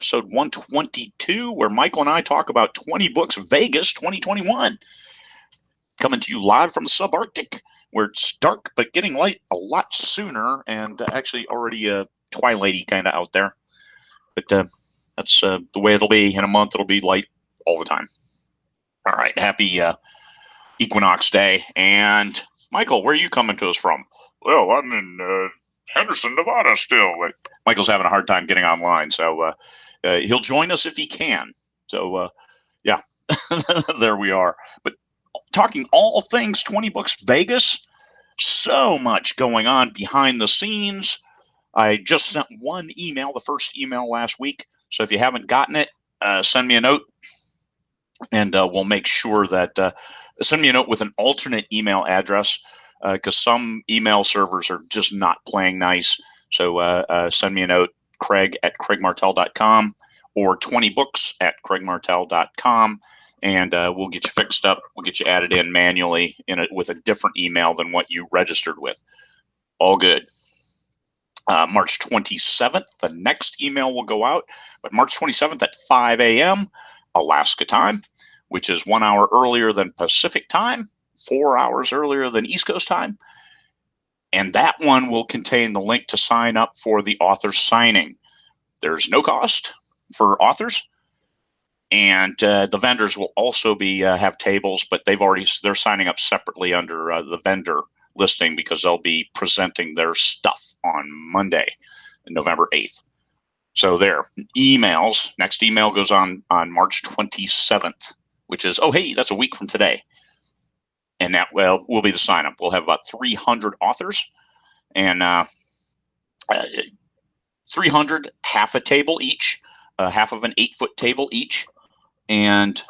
episode 122, where Michael and I talk about 20 Books Vegas 2021. Coming to you live from the subarctic, where it's dark but getting light a lot sooner, and actually already twilighty kind of out there. But that's the way it'll be. In a month, it'll be light all the time. All right, happy Equinox Day. And Michael, where are you coming to us from? Well, I'm in Henderson, Nevada still. Michael's having a hard time getting online, so he'll join us if he can. So, yeah, there we are. But talking all things 20 Books Vegas, so much going on behind the scenes. I just sent one email, the first email last week. So if you haven't gotten it, send me a note, and we'll make sure that send me a note with an alternate email address, because some email servers are just not playing nice. So send me a note, Craig@CraigMartelle.com or 20books@CraigMartelle.com, and we'll get you fixed up. We'll get you added in manually with a different email than what you registered with. All good. March 27th, the next email will go out, but March 27th at 5 a.m. Alaska time, which is 1 hour earlier than Pacific time, 4 hours earlier than East Coast time. And that one will contain the link to sign up for the author signing. There's no cost for authors. And the vendors will also be have tables, but they're signing up separately under the vendor listing, because they'll be presenting their stuff on Monday, November 8th. So there, emails. Next email goes on March 27th, which is, that's a week from today. And that will be the sign up. We'll have about 300 authors, and 300, half a table each, half of an 8-foot table each, and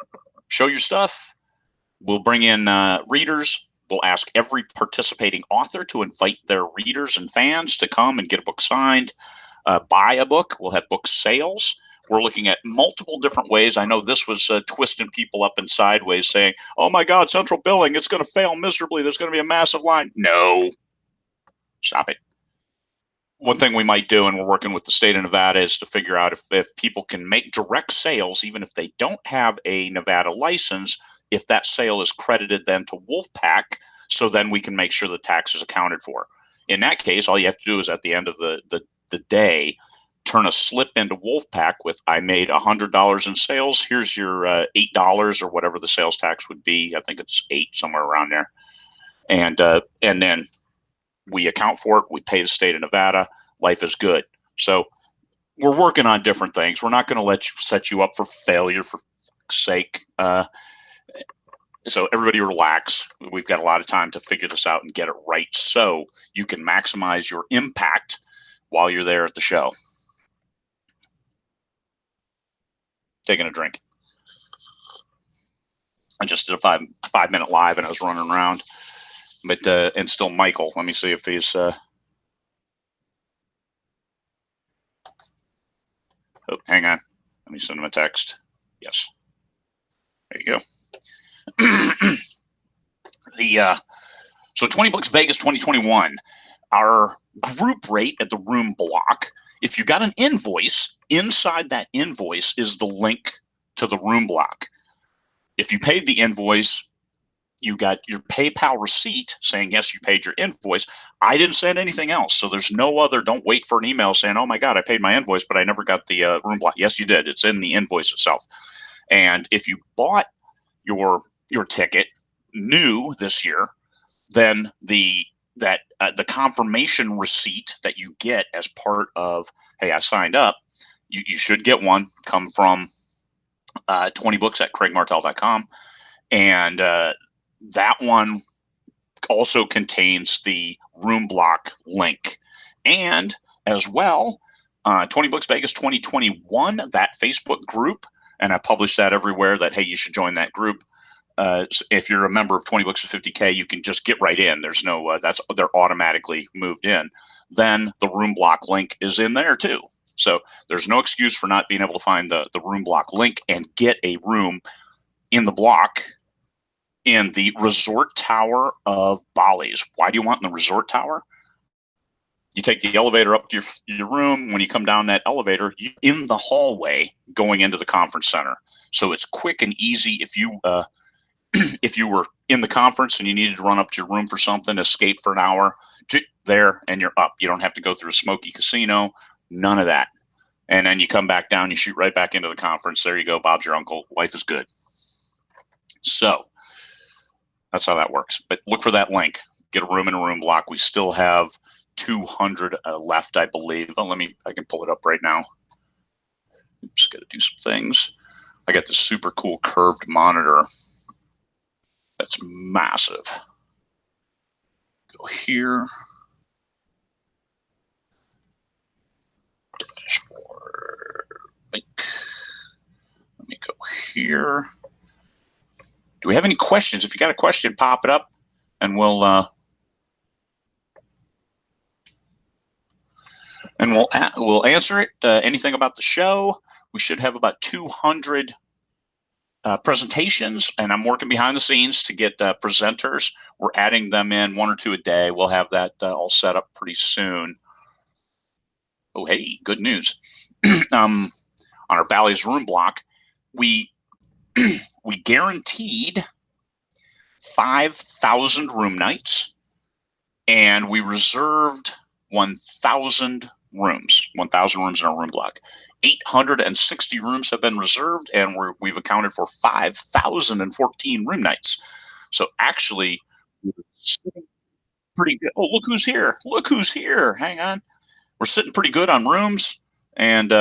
show your stuff. We'll bring in readers. We'll ask every participating author to invite their readers and fans to come and get a book signed, buy a book. We'll have book sales. We're looking at multiple different ways. I know this was twisting people up and sideways, saying, oh my God, central billing, it's going to fail miserably. There's going to be a massive line. No. Stop it. One thing we might do, and we're working with the state of Nevada, is to figure out if people can make direct sales, even if they don't have a Nevada license, if that sale is credited then to Wolfpack, so then we can make sure the tax is accounted for. In that case, all you have to do is at the end of the day, turn a slip into Wolfpack with, I made $100 in sales. Here's your $8 or whatever the sales tax would be. I think it's $8, somewhere around there. And then we account for it. We pay the state of Nevada. Life is good. So we're working on different things. We're not going to set you up for failure, for fuck's sake. So everybody relax. We've got a lot of time to figure this out and get it right, so you can maximize your impact while you're there at the show. Taking a drink. I just did a five-minute live, and I was running around. But and still Michael. Let me see if he's. Hang on. Let me send him a text. Yes. There you go. So 20 Books Vegas 2021, our group rate at the room block. If you got an invoice, inside that invoice is the link to the room block. If you paid the invoice, you got your PayPal receipt saying, yes, you paid your invoice. I didn't send anything else. So there's no other, don't wait for an email saying, oh my God, I paid my invoice, but I never got the room block. Yes, you did. It's in the invoice itself. And if you bought your ticket new this year, then the confirmation receipt that you get as part of, hey, I signed up, you should get one, come from 20books@CraigMartelle.com. And that one also contains the room block link. And as well, 20 Books Vegas 2021, that Facebook group, and I publish that everywhere that, hey, you should join that group. If you're a member of 20 Books to 50K, you can just get right in. There's no, they're automatically moved in. Then the room block link is in there too. So there's no excuse for not being able to find the room block link and get a room in the block in the resort tower of Bally's. Why do you want in the resort tower? You take the elevator up to your room. When you come down that elevator, you're in the hallway going into the conference center. So it's quick and easy. If you if you were in the conference and you needed to run up to your room for something, escape for an hour, there and you're up. You don't have to go through a smoky casino, none of that. And then you come back down, you shoot right back into the conference. There you go. Bob's your uncle. Life is good. So that's how that works. But look for that link. Get a room in a room block. We still have 200 left, I believe. Oh, I can pull it up right now. Just got to do some things. I got this super cool curved monitor. That's massive. Go here. Dashboard. Link. Let me go here. Do we have any questions? If you got a question, pop it up, and we'll answer it. Anything about the show? We should have about 200 presentations, and I'm working behind the scenes to get presenters. We're adding them in 1 or 2 a day. We'll have that all set up pretty soon. Oh, hey, good news. On our Bally's room block, we guaranteed 5,000 room nights, and we reserved 1,000 rooms. 1,000 rooms in our room block. 860 rooms have been reserved, and we've accounted for 5,014 room nights. So actually, we're sitting pretty good. Oh, look who's here! Look who's here! Hang on, we're sitting pretty good on rooms, and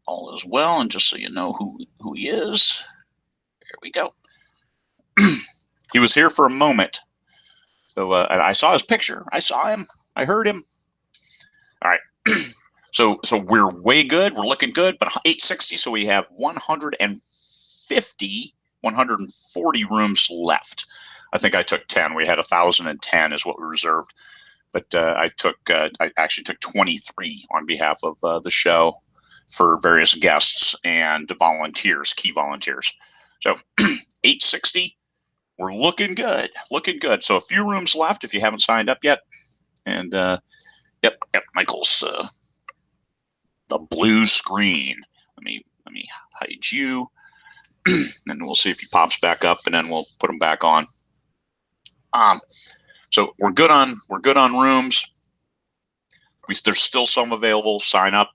all is well. And just so you know who he is, there we go. He was here for a moment, so I saw his picture. I saw him. I heard him. All right. So we're way good. We're looking good, but 860. So we have 140 rooms left. I think I took 10. We had 1,010 is what we reserved, but I actually took 23 on behalf of the show for various guests and volunteers, key volunteers. So 860. We're looking good. Looking good. So a few rooms left if you haven't signed up yet. And yep, Michael's. The blue screen. Let me hide you, and we'll see if he pops back up, and then we'll put him back on. So we're good on rooms. There's still some available. Sign up.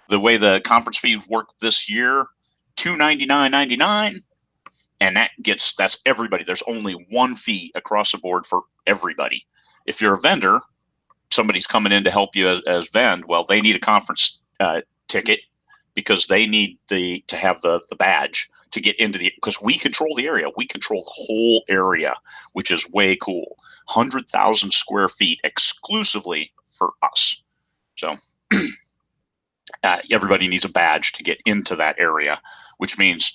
The way the conference fees work this year, $299.99, and that's everybody. There's only one fee across the board for everybody. If you're a vendor, somebody's coming in to help you as vend. Well, they need a conference ticket because they need to have the badge to get into because we control the area. We control the whole area, which is way cool. 100,000 square feet exclusively for us. So everybody needs a badge to get into that area, which means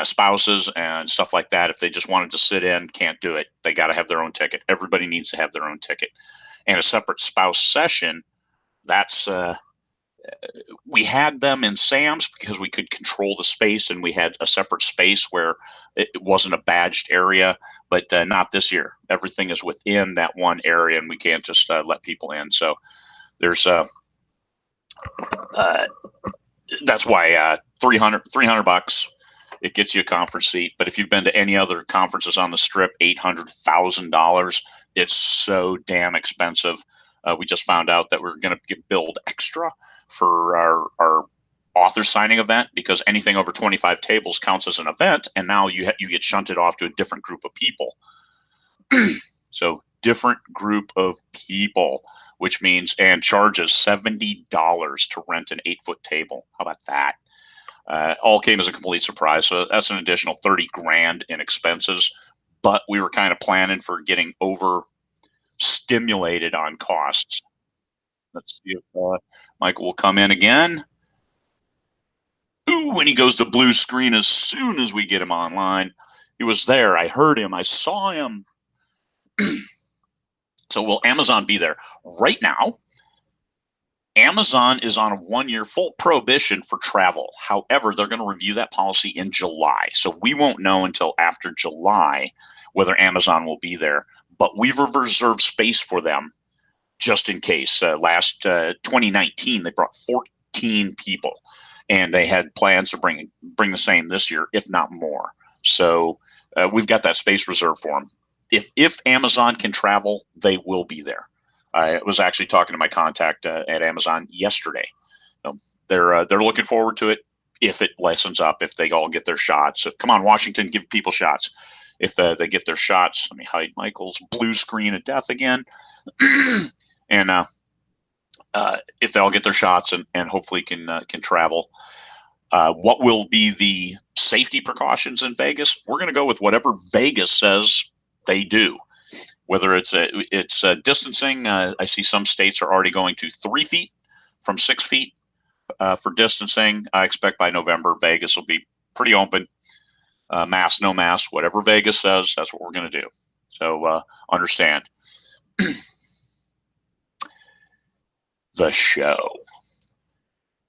spouses and stuff like that, if they just wanted to sit in, can't do it. They got to have their own ticket. Everybody needs to have their own ticket. And a separate spouse session, that's we had them in Sam's because we could control the space, and we had a separate space where it wasn't a badged area, but not this year. Everything is within that one area, and we can't just let people in. So there's that's why $300 it gets you a conference seat. But if you've been to any other conferences on the Strip, $800,000, it's so damn expensive. We just found out that we're going to get billed extra for our author signing event because anything over 25 tables counts as an event, and now you get shunted off to a different group of people. So different group of people, which means and charges $70 to rent an 8-foot table. How about that? All came as a complete surprise. So that's an additional $30,000 in expenses, but we were kind of planning for getting over stimulated on costs. Let's see if Michael will come in again. Ooh, when he goes to blue screen as soon as we get him online. He was there. I heard him. I saw him. So will Amazon be there? Right now, Amazon is on a 1-year full prohibition for travel. However, they're going to review that policy in July. So we won't know until after July whether Amazon will be there. but we've reserved space for them just in case. Last 2019, they brought 14 people, and they had plans to bring the same this year, if not more. So we've got that space reserved for them. If Amazon can travel, they will be there. I was actually talking to my contact at Amazon yesterday. They're looking forward to it if it lessens up, if they all get their shots. If, come on, Washington, give people shots. If they get their shots, let me hide Michael's blue screen of death again. And if they all get their shots and hopefully can travel. What will be the safety precautions in Vegas? We're going to go with whatever Vegas says they do. Whether it's distancing, I see some states are already going to 3 feet from 6 feet for distancing. I expect by November, Vegas will be pretty open. Mask, no mask, whatever Vegas says, that's what we're going to do. So understand. The show.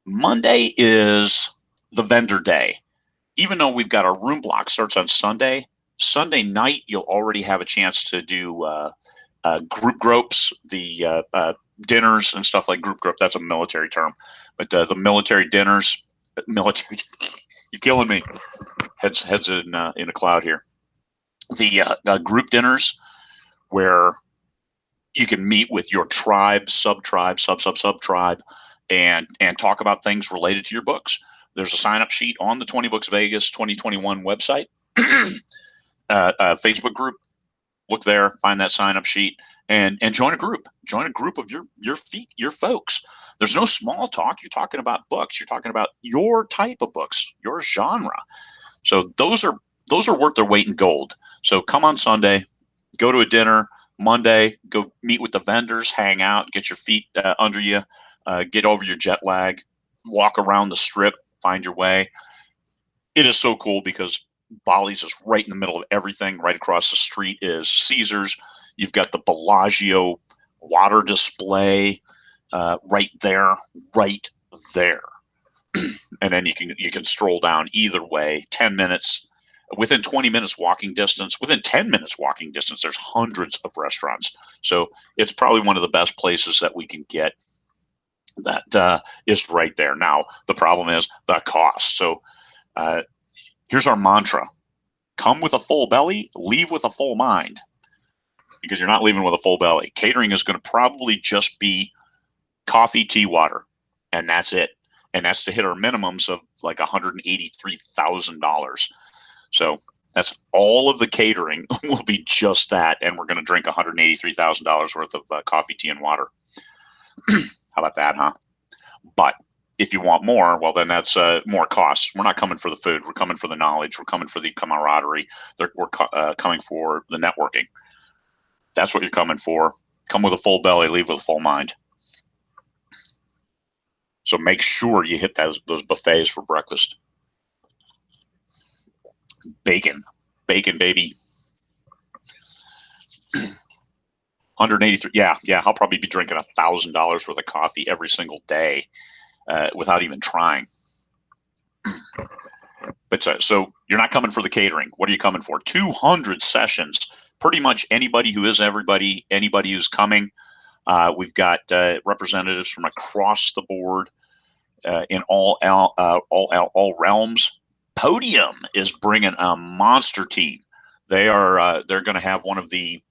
Monday is the vendor day. Even though we've got our room block starts on Sunday night, you'll already have a chance to do group gropes, the dinners and stuff like group grope. That's a military term, but the military dinners, military, you're killing me. Heads in a cloud here. The group dinners where you can meet with your tribe, sub-tribe, sub-tribe, and talk about things related to your books. There's a sign-up sheet on the 20Books Vegas 2021 website, Facebook group. Look there, find that sign-up sheet, and join a group. Join a group of your folks. There's no small talk. You're talking about books. You're talking about your type of books, your genre. So those are worth their weight in gold. So come on Sunday, go to a dinner. Monday, go meet with the vendors, hang out, get your feet under you, get over your jet lag, walk around the strip, find your way. It is so cool because Bally's is right in the middle of everything. Right across the street is Caesars. You've got the Bellagio water display right there. And then you can stroll down either way, 10 minutes. Within 20 minutes walking distance, within 10 minutes walking distance, there's hundreds of restaurants. So it's probably one of the best places that we can get that is right there. Now, the problem is the cost. So here's our mantra. Come with a full belly, leave with a full mind. Because you're not leaving with a full belly. Catering is going to probably just be coffee, tea, water, and that's it. And that's to hit our minimums of like $183,000. So that's all of the catering will be just that, and we're going to drink $183,000 worth of coffee, tea, and water. How about that, huh? But if you want more, well, then that's more costs. We're not coming for the food. We're coming for the knowledge. We're coming for the camaraderie. We're coming for the networking. That's what you're coming for. Come with a full belly, leave with a full mind. So make sure you hit those buffets for breakfast. Bacon, baby. 183. Yeah. I'll probably be drinking $1,000 worth of coffee every single day without even trying. But so you're not coming for the catering. What are you coming for? 200 sessions. Pretty much anybody who is everybody, anybody who's coming. We've got representatives from across the board in all realms. Podium is bringing a monster team. They're going to have one of the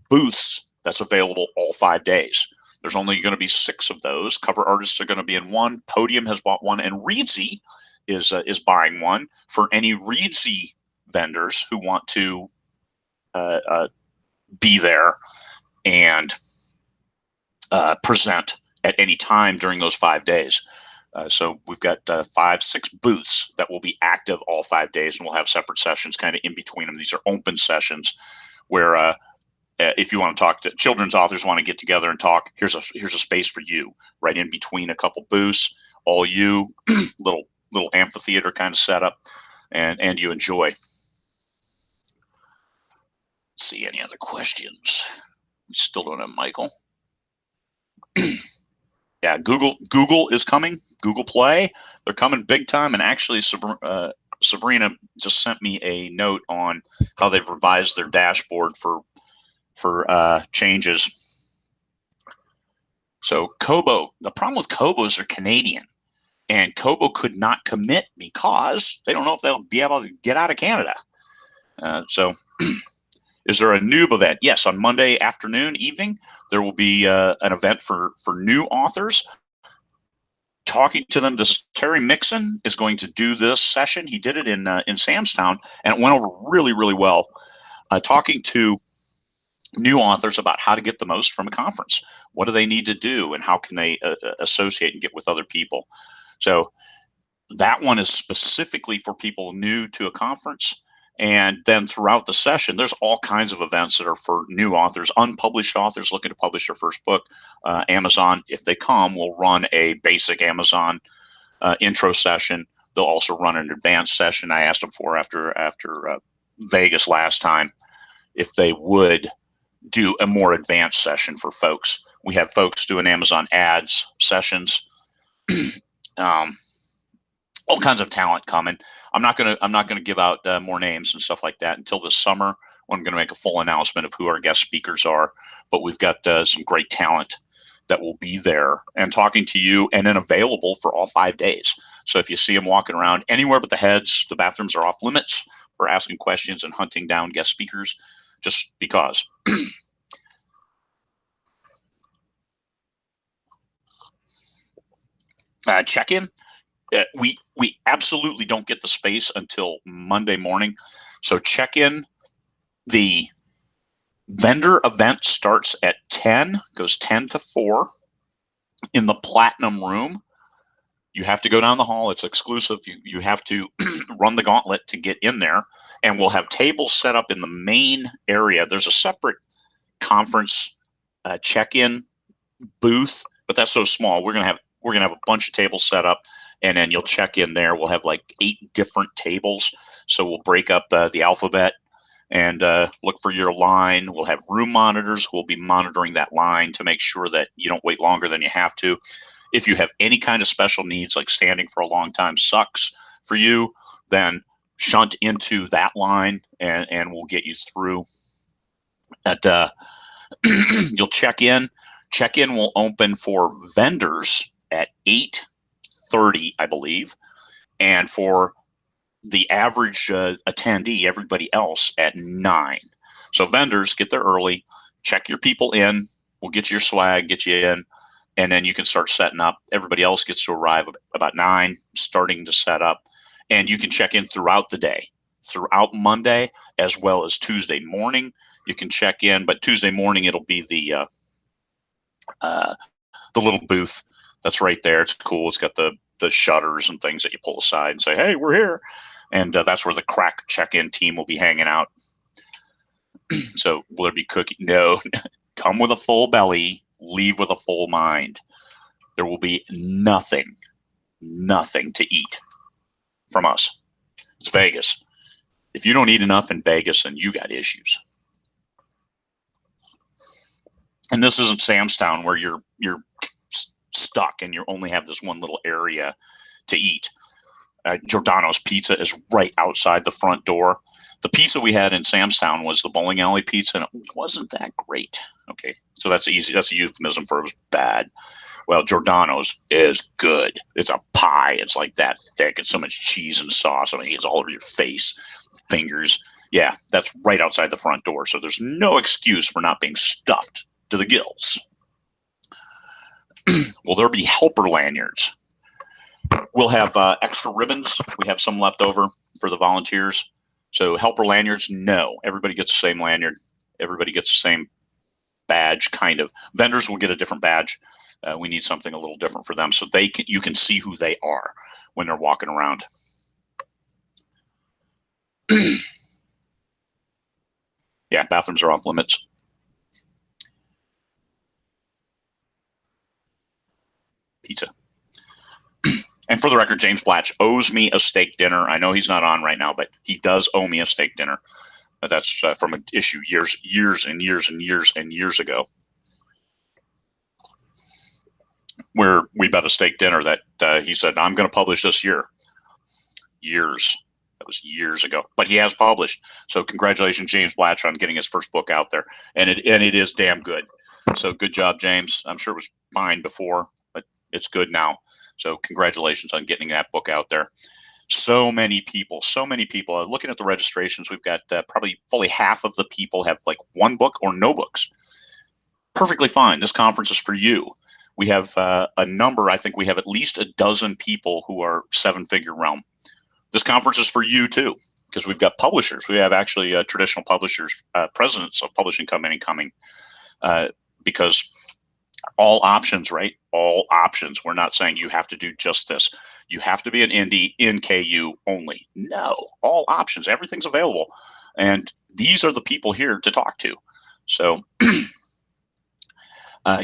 booths that's available all 5 days. There's only going to be 6 of those. Cover artists are going to be in one. Podium has bought one, and Reedsy is buying one for any Reedsy vendors who want to be there and present at any time during those 5 days. So we've got 5-6 booths that will be active all 5 days, and we'll have separate sessions kind of in between them. These are open sessions where if you want to talk to children's authors, want to get together and talk, here's a space for you right in between a couple booths, all you, little amphitheater kind of setup, and you enjoy. Let's see any other questions. We still don't have Michael. Yeah, Google is coming. Google Play, they're coming big time. And actually, Sabrina just sent me a note on how they've revised their dashboard for changes. So Cabo, the problem with Cabo is they're Canadian, and Cabo could not commit because they don't know if they'll be able to get out of Canada. So is there a Noob event? Yes, on Monday afternoon, evening, there will be an event for new authors. Talking to them, this is Terry Mixon is going to do this session. He did it in Samstown, and it went over really, really well. Talking to new authors about how to get the most from a conference. What do they need to do, and how can they associate and get with other people? So that one is specifically for people new to a conference. And then throughout the session, there's all kinds of events that are for new authors, unpublished authors looking to publish their first book. Amazon, if they come, will run a basic Amazon intro session. They'll also run an advanced session. I asked them for after Vegas last time if they would do a more advanced session for folks. We have folks doing Amazon ads sessions. All kinds of talent coming. I'm not gonna give out more names and stuff like that until this summer, when I'm gonna make a full announcement of who our guest speakers are. But we've got some great talent that will be there and talking to you, and then available for all 5 days. So if you see them walking around anywhere but the heads, the bathrooms are off limits for asking questions and hunting down guest speakers, just because. Check-in. We absolutely don't get the space until Monday morning. So check in. The vendor event starts at 10, goes 10 to 4 in the Platinum Room. You have to go down the hall. It's exclusive. You have to run the gauntlet to get in there. And we'll have tables set up in the main area. There's a separate conference check-in booth, but that's so small. We're gonna have a bunch of tables set up, and then you'll check in there. We'll have like 8 different tables. So we'll break up the alphabet and look for your line. We'll have room monitors who will be monitoring that line to make sure that you don't wait longer than you have to. If you have any kind of special needs, like standing for a long time sucks for you, then shunt into that line and we'll get you through. You'll check in. Check-in will open for vendors at 8:30, I believe, and for the average attendee, everybody else, at 9. So vendors, get there early, check your people in. We'll get you your swag, get you in, and then you can start setting up. Everybody else gets to arrive about 9, starting to set up, and you can check in throughout the day, throughout Monday as well as Tuesday morning. You can check in, but Tuesday morning it'll be the little booth that's right there. It's cool. It's got the shutters and things that you pull aside and say, "Hey, we're here," and that's where the crack check-in team will be hanging out. So will there be cookie? No. Come with a full belly, leave with a full mind. There will be nothing to eat from us. It's Vegas. If you don't eat enough in Vegas, then you got issues. And this isn't Samstown where you're stuck and you only have this one little area to eat. Giordano's Pizza is right outside the front door. The pizza we had in Samstown was the bowling alley pizza, and it wasn't that great. Okay, so that's a euphemism for it was bad. Well, Giordano's is good. It's a pie. It's like that thick. It's so much cheese and sauce. I mean, it's all over your face, fingers. Yeah, that's right outside the front door. So there's no excuse for not being stuffed to the gills. Will there be helper lanyards? We'll have extra ribbons. We have some left over for the volunteers. So helper lanyards, no. Everybody gets the same lanyard. Everybody gets the same badge, kind of. Vendors will get a different badge. We need something a little different for them so you can see who they are when they're walking around. Yeah, bathrooms are off limits. Pizza. And for the record, James Blatch owes me a steak dinner. I know he's not on right now, but he does owe me a steak dinner. That's from an issue years ago, where we bet a steak dinner that he said, "I'm going to publish this year." Years That was years ago, but he has published. So congratulations, James Blatch, on getting his first book out there, and it is damn good. So good job, James. I'm sure it was fine before, but it's good now. So congratulations on getting that book out there. So many people. Looking at the registrations, we've got probably fully half of the people have like one book or no books. Perfectly fine. This conference is for you. We have a number. I think we have at least a dozen people who are seven-figure realm. This conference is for you too, because we've got publishers. We have actually traditional publishers, presidents of publishing coming, because all options, right? All options. We're not saying you have to do just this. You have to be an indie in KU only. No, all options. Everything's available. And these are the people here to talk to. So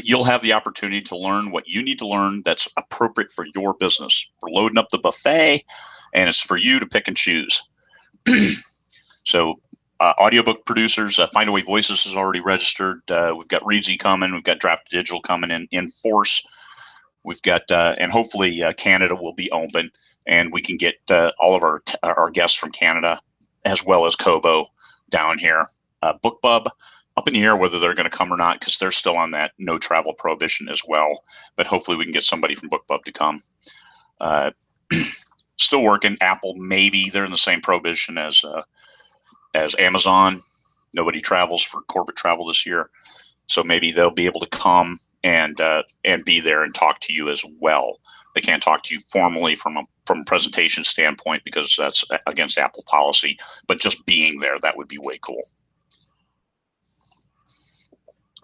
you'll have the opportunity to learn what you need to learn that's appropriate for your business. We're loading up the buffet, and it's for you to pick and choose. So audiobook producers, Findaway Voices is already registered. We've got Reedsy coming. We've got Draft Digital coming in force. We've got, and hopefully Canada will be open, and we can get all of our guests from Canada, as well as Cabo down here. BookBub, up in the air whether they're going to come or not, because they're still on that no travel prohibition as well. But hopefully we can get somebody from BookBub to come. Still working. Apple, maybe they're in the same prohibition as Amazon. Nobody travels for corporate travel this year, so maybe they'll be able to come and be there and talk to you as well. They can't talk to you formally from a presentation standpoint because that's against Apple policy, but just being there, that would be way cool.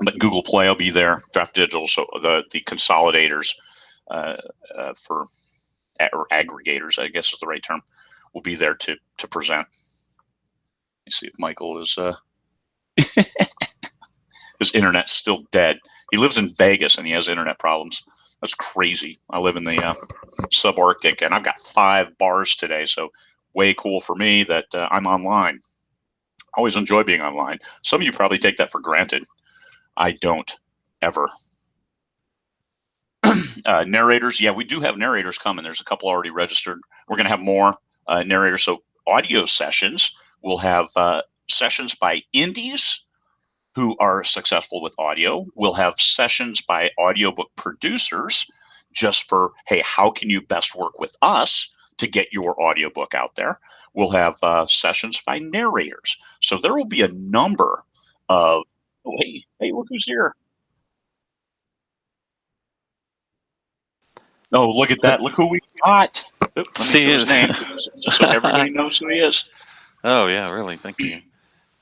But Google Play will be there, Draft Digital, so the consolidators or aggregators, I guess is the right term, will be there to present. Let me see if Michael is his internet's still dead. He lives in Vegas and he has internet problems. That's crazy. I live in the subarctic, and I've got 5 bars today, so way cool for me that I'm online. Always enjoy being online. Some of you probably take that for granted. I don't, ever. Narrators, yeah, we do have narrators coming. There's a couple already registered. We're going to have more narrators. So audio sessions, we'll have sessions by indies who are successful with audio. We'll have sessions by audiobook producers just for, hey, how can you best work with us to get your audiobook out there? We'll have sessions by narrators. So there will be a number of, oh, hey, look who's here. Oh, look at that. Look who we got. Let me see his name so everybody knows who he is. Oh, yeah, really. Thank you.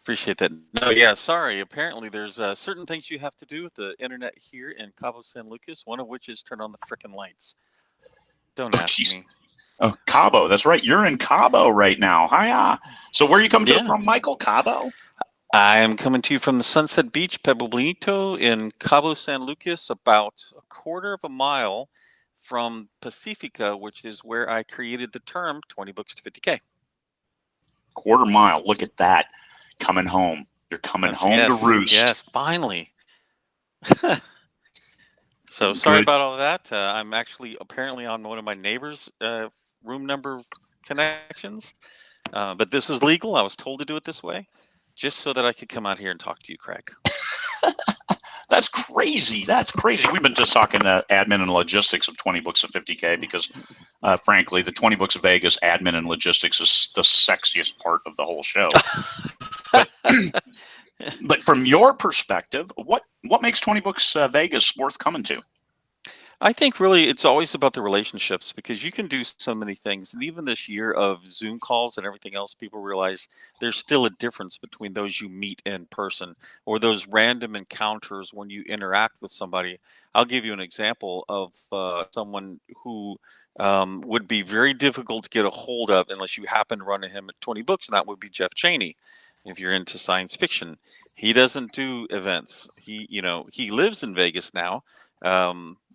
Appreciate that. No, yeah, sorry. Apparently, there's certain things you have to do with the internet here in Cabo San Lucas, one of which is turn on the frickin' lights. Don't ask me. Oh, Cabo. That's right. You're in Cabo right now. Hiya. So where are you coming to us from, Michael? Cabo? I am coming to you from the Sunset Beach, Pueblo Bonito in Cabo San Lucas, about a quarter of a mile from Pacifica, which is where I created the term 20 books to 50K. Quarter mile. Look at that. Coming home. You're coming home to roost. Yes, finally. So sorry about all that. I'm actually apparently on one of my neighbor's room number connections. But this was legal. I was told to do it this way, just so that I could come out here and talk to you, Craig. That's crazy. That's crazy. We've been just talking admin and logistics of 20 books of 50K because, frankly, the 20 books of Vegas admin and logistics is the sexiest part of the whole show. But from your perspective, what makes 20 books Vegas worth coming to? I think really it's always about the relationships, because you can do so many things. And even this year of Zoom calls and everything else, people realize there's still a difference between those you meet in person or those random encounters when you interact with somebody. I'll give you an example of someone who would be very difficult to get a hold of unless you happen to run into him at 20 books, and that would be Jeff Chaney. If you're into science fiction, he doesn't do events. He lives in Vegas now.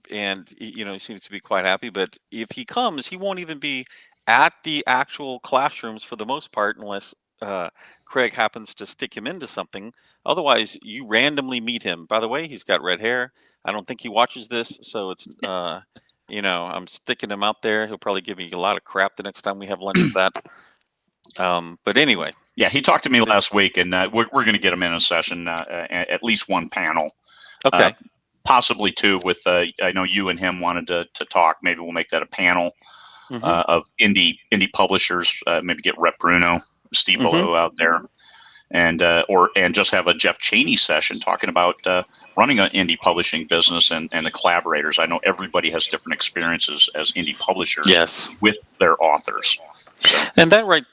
And he seems to be quite happy, but if he comes, he won't even be at the actual classrooms for the most part, unless Craig happens to stick him into something. Otherwise, you randomly meet him. By the way, he's got red hair. I don't think he watches this, so it's I'm sticking him out there. He'll probably give me a lot of crap the next time we have lunch for that. But anyway. Yeah, he talked to me last week, and we're going to get him in a session, at least one panel. Okay. Possibly two with, I know you and him wanted to talk. Maybe we'll make that a panel of indie publishers. Maybe get Rep Bruno, Steve Below out there, and just have a Jeff Chaney session talking about running an indie publishing business and the collaborators. I know everybody has different experiences as indie publishers with their authors. So. And that right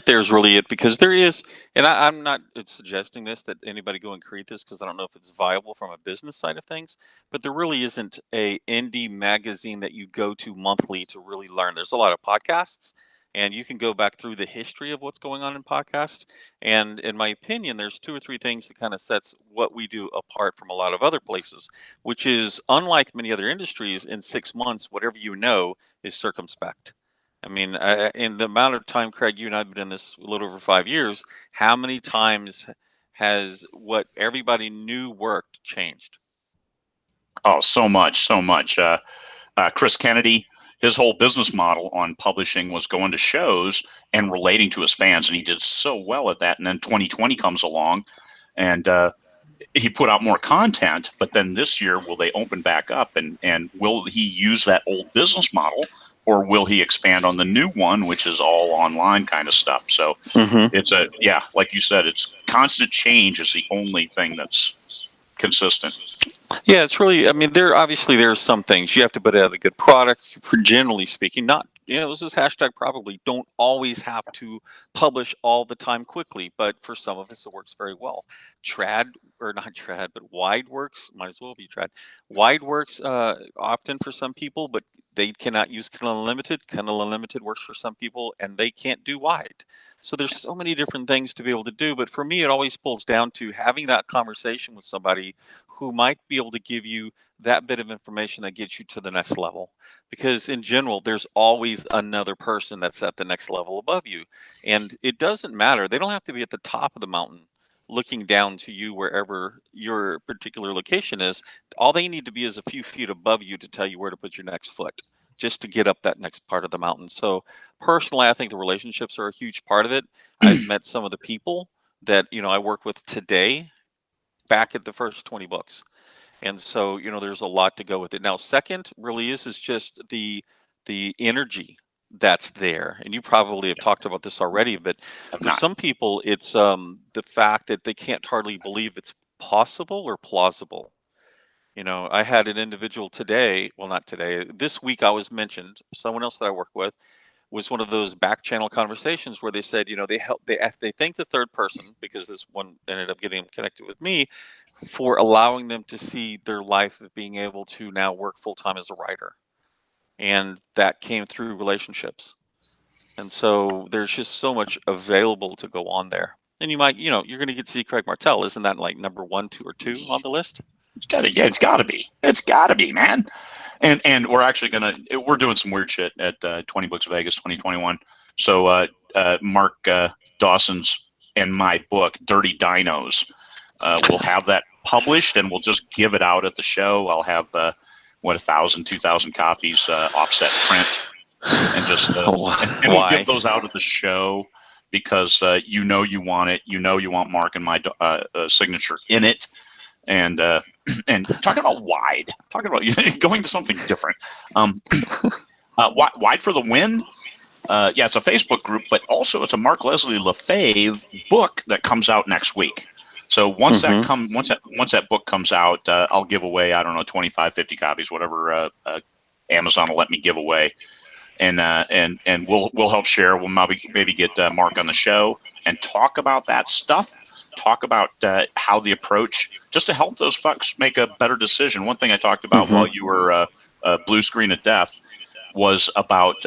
there is really it, because there is, and I'm not suggesting that anybody go and create this, because I don't know if it's viable from a business side of things, but there really isn't a indie magazine that you go to monthly to really learn. There's a lot of podcasts, and you can go back through the history of what's going on in podcasts. And in my opinion, there's 2 or 3 things that kind of sets what we do apart from a lot of other places, which is, unlike many other industries, in 6 months, whatever you know is circumspect. I mean, in the amount of time, Craig, you and I have been in this a little over 5 years, how many times has what everybody knew worked changed? Oh, so much. Chris Kennedy, his whole business model on publishing was going to shows and relating to his fans, and he did so well at that. And then 2020 comes along, and he put out more content. But then this year, will they open back up, and will he use that old business model? Or will he expand on the new one, which is all online kind of stuff? So it's like you said, it's constant change is the only thing that's consistent. Yeah, it's really, I mean, there are some things you have to put out a good product, generally speaking. Not, this is hashtag probably, don't always have to publish all the time quickly, but for some of us it works very well. Wide works, might as well be trad. Wide works often for some people, but they cannot use Kindle Unlimited. Kindle Unlimited works for some people, and they can't do wide. So there's so many different things to be able to do. But for me, it always pulls down to having that conversation with somebody who might be able to give you that bit of information that gets you to the next level. Because in general, there's always another person that's at the next level above you. And it doesn't matter. They don't have to be at the top of the mountain looking down to you wherever your particular location is. All they need to be is a few feet above you to tell you where to put your next foot, just to get up that next part of the mountain. So personally, I think the relationships are a huge part of it. I've met some of the people that, I work with today back at the first 20 books. And so, there's a lot to go with it. Now, second really is just the energy that's there. And you probably have talked about this already, but for some people, it's the fact that they can't hardly believe it's possible or plausible. I had an individual today, well, not today, this week I was mentioned, someone else that I work with was one of those back channel conversations where they said, they thanked the third person, because this one ended up getting connected with me, for allowing them to see their life of being able to now work full time as a writer. And that came through relationships. And so there's just so much available to go on there. And you might, you're going to get to see Craig Martelle. Isn't that like number 1, 2, or 2 on the list? It's got to be. It's got to be, man. And we're actually we're doing some weird shit at 20 Books Vegas 2021. So Mark Dawson's and my book, Dirty Dinos, we'll have that published, and we'll just give it out at the show. I'll have 1,000, 2,000 copies offset print, and just and we'll give those out at the show, because you want it. You want Mark and my signature in it. And talking about going to something different. Wide for the win. It's a Facebook group, but also it's a Mark Leslie Lefebvre book that comes out next week. So once that book comes out, I'll give away, I don't know, 25, 50 copies, whatever Amazon will let me give away. And we'll help share. We'll maybe get Mark on the show and talk about that stuff. Talk about how the approach, just to help those folks make a better decision. One thing I talked about while you were blue screen of death was about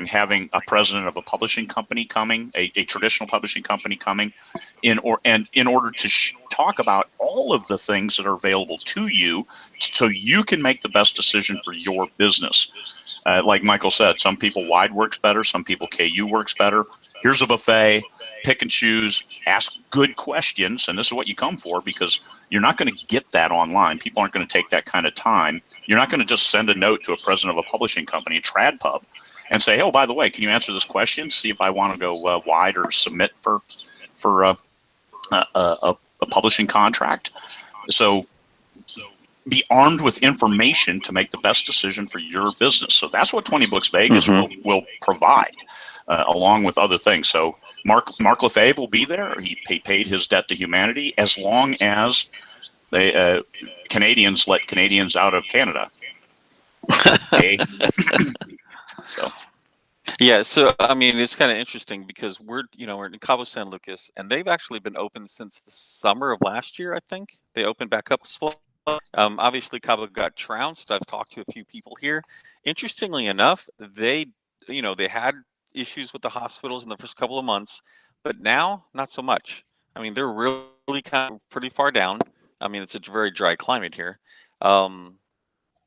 having a president of a publishing company coming, a traditional publishing company coming, in order to talk about all of the things that are available to you, so you can make the best decision for your business. Like Michael said, some people wide works better, some people KU works better. Here's a buffet. Pick and choose, ask good questions, and this is what you come for, because You're not going to get that online. People aren't going to take that kind of time. You're not going to just send a note to a president of a publishing company, a trad pub, and say, "Oh, by the way, can you answer this question? See if I want to go wide or submit for a publishing contract." So be armed with information to make the best decision for your business. So that's what 20Books Vegas will provide, along with other things. So Mark Lefebvre will be there. He paid his debt to humanity as long as they Canadians let Canadians out of Canada. Okay. So. Yeah, so I mean, it's kind of interesting because we're in Cabo San Lucas, and they've actually been open since the summer of last year. I think they opened back up slow. Obviously, Cabo got trounced. I've talked to a few people here. Interestingly enough, they had issues with the hospitals in the first couple of months, but now not so much. I mean, they're really kind of pretty far down. I mean, it's a very dry climate here.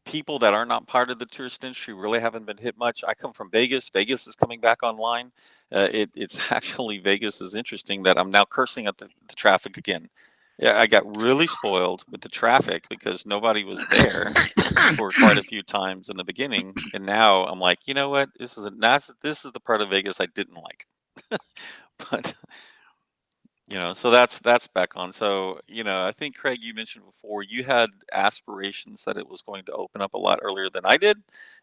People that are not part of the tourist industry really haven't been hit much. I come from Vegas. Vegas is coming back online. It's actually, Vegas is interesting that I'm now cursing at the traffic again. Yeah, I got really spoiled with the traffic because nobody was there for quite a few times in the beginning, and now I'm like, you know what? This is the part of Vegas I didn't like. But so that's back on. So, I think, Craig, you mentioned before you had aspirations that it was going to open up a lot earlier than I did,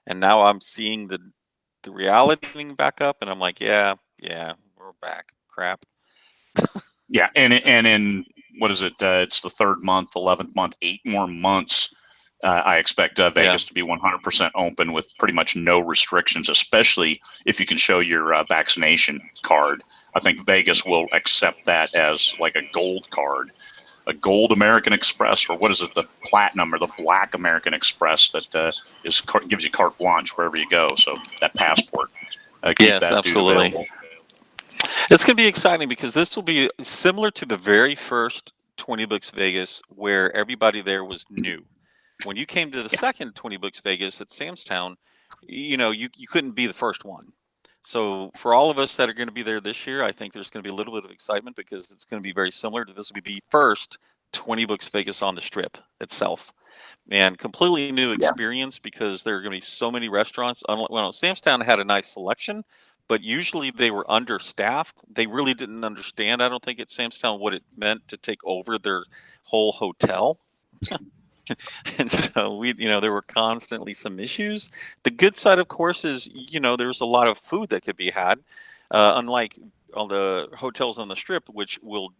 and now I'm seeing the reality coming back up, and I'm like, yeah, we're back. Crap. Yeah, and in what is it? It's the third month, 11th month, 8 more months. I expect Vegas to be 100% open with pretty much no restrictions, especially if you can show your vaccination card. I think Vegas will accept that as like a gold card, a gold American Express, or what is it, the platinum or the black American Express that gives you carte blanche wherever you go. So that passport, keep that absolutely. Available. It's going to be exciting because this will be similar to the very first 20Books Vegas, where everybody there was new. When you came to the second 20Books Vegas at Sam's Town, you couldn't be the first one. So for all of us that are going to be there this year, I think there's going to be a little bit of excitement because it's going to be very similar to this will be the first 20Books Vegas on the Strip itself. And completely new experience because there are going to be so many restaurants. Well, Sam's Town had a nice selection, but usually they were understaffed. They really didn't understand, I don't think, at Sam's Town what it meant to take over their whole hotel. And so there were constantly some issues. The good side, of course, is, there's a lot of food that could be had, unlike all the hotels on the Strip, which will,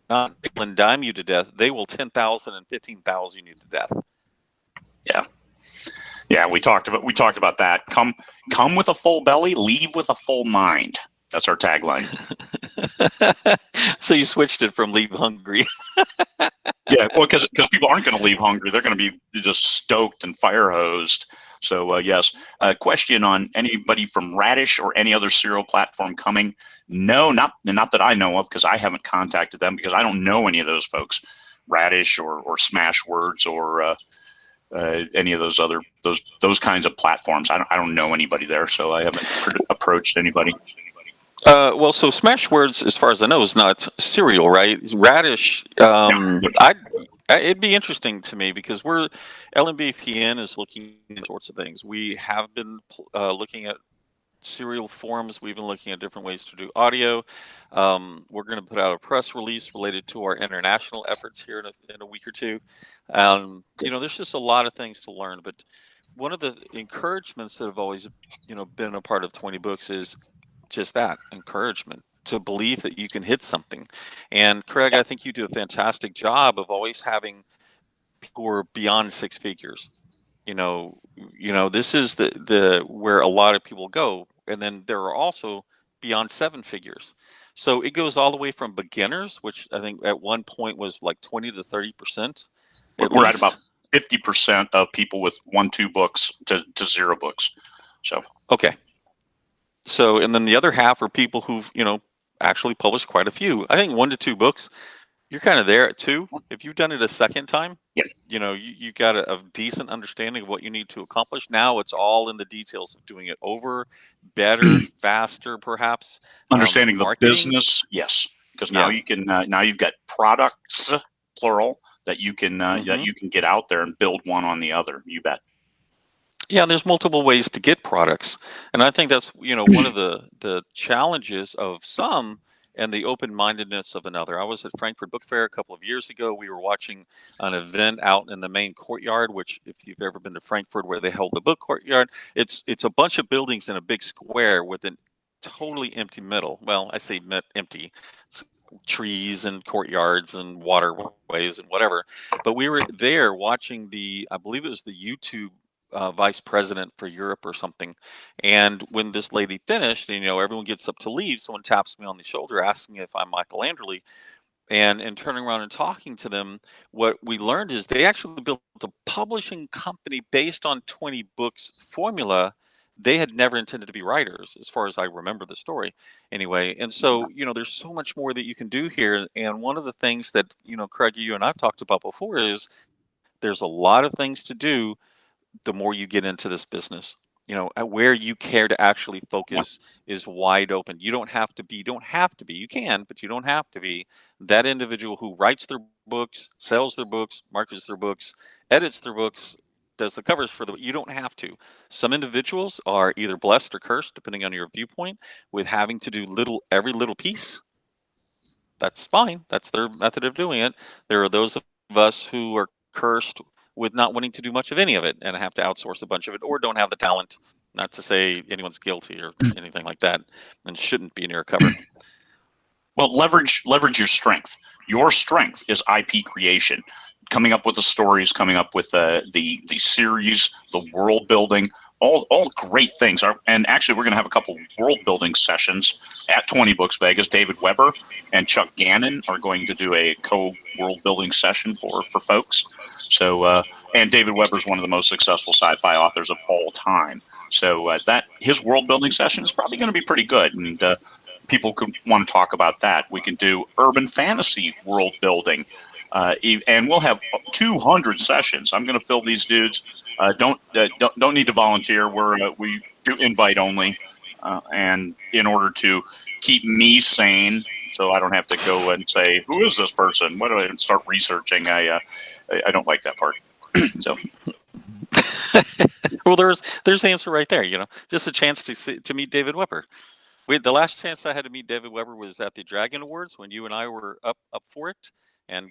not nickel and dime you to death. They will 10,000 and 15,000 you to death. Yeah, we talked about that. Come with a full belly, leave with a full mind. That's our tagline. So you switched it from leave hungry. Yeah, well, because people aren't going to leave hungry. They're going to be just stoked and fire hosed. So yes. Question on anybody from Radish or any other cereal platform coming? No, not that I know of, because I haven't contacted them because I don't know any of those folks, Radish or Smashwords or any of those other those kinds of platforms. I don't know anybody there, so I haven't approached anybody. Well, so Smashwords, as far as I know, is not cereal, right? Radish. It'd be interesting to me because LMBPN is looking at sorts of things. We have been looking at serial forums. We've been looking at different ways to do audio. We're going to put out a press release related to our international efforts here in a week or two. There's just a lot of things to learn. But one of the encouragements that have always, been a part of 20Books is just that encouragement to believe that you can hit something. And Craig, I think you do a fantastic job of always having people who are beyond 6 figures. This is the where a lot of people go, and then there are also beyond 7 figures. So it goes all the way from beginners, which I think at one point was like 20 to 30%. We're at about 50% of people with 1-2 books to 0 books. So okay. So, and then the other half are people who've, actually published quite a few. I think 1 to 2 books, you're kind of there at 2. If you've done it a second time, you got a decent understanding of what you need to accomplish. Now it's all in the details of doing it over, better, faster, perhaps. Understanding the business, yes. Because now you can, now you've got products, plural, that you can get out there and build one on the other. You bet. Yeah, there's multiple ways to get products, and I think that's one of the challenges of some and the open-mindedness of another. I was at Frankfurt Book Fair a couple of years ago. We were watching an event out in the main courtyard, which, if you've ever been to Frankfurt, where they held the book courtyard, it's a bunch of buildings in a big square with a totally empty middle. Well, I say empty. It's trees and courtyards and waterways and whatever. But we were there watching I believe it was the YouTube vice president for Europe or something. And when this lady finished, and everyone gets up to leave, someone taps me on the shoulder asking if I'm Michael Anderle. And turning around and talking to them, what we learned is they actually built a publishing company based on 20 Books formula. They had never intended to be writers, as far as I remember the story anyway. And so, there's so much more that you can do here. And one of the things that, Craig, you and I've talked about before is there's a lot of things to do the more you get into this business. Where you care to actually focus is wide open. You don't have to be, you can, but you don't have to be that individual who writes their books, sells their books, markets their books, edits their books, does the covers for you don't have to. Some individuals are either blessed or cursed, depending on your viewpoint, with having to do every little piece. That's fine. That's their method of doing it. There are those of us who are cursed with not wanting to do much of any of it and have to outsource a bunch of it, or don't have the talent. Not to say anyone's guilty or anything like that, and shouldn't be near a cover. Well, leverage your strength. Your strength is IP creation, coming up with the stories, coming up with the series, the world building, all great things. And actually, we're going to have a couple world building sessions at 20 Books Vegas. David Weber and Chuck Gannon are going to do a co-world building session for folks. So, and David Weber is one of the most successful sci-fi authors of all time. So that his world building session is probably going to be pretty good, and people could want to talk about that. We can do urban fantasy world building, and we'll have 200 sessions. I'm going to fill these dudes. Don't need to volunteer. We do invite only, and in order to keep me sane, so I don't have to go and say, who is this person? What do I start researching? I don't like that part. So. Well, there's the answer right there. Just a chance to meet David Weber. The last chance I had to meet David Weber was at the Dragon Awards when you and I were up for it, and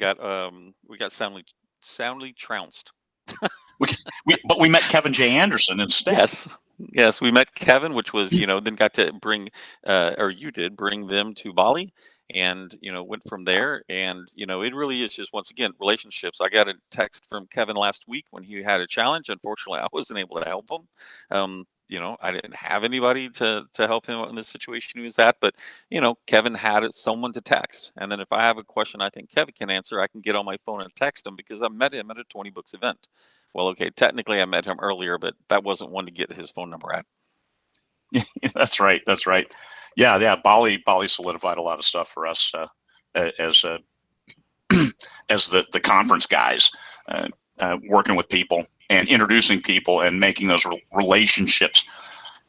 we got soundly trounced. But we met Kevin J. Anderson instead. Yes, we met Kevin, which was then got to bring or you did bring them to Bally, and went from there. And it really is just, once again, relationships. I got a text from Kevin last week when he had a challenge. Unfortunately, I wasn't able to help him. I didn't have anybody to help him in the situation he was at, but Kevin had someone to text. And then if I have a question I think Kevin can answer, I can get on my phone and text him, because I met him at a 20 Books event. Well, okay, technically I met him earlier, but that wasn't one to get his phone number at. Yeah, that's right. Yeah. Bally solidified a lot of stuff for us as the conference guys, working with people and introducing people and making those relationships.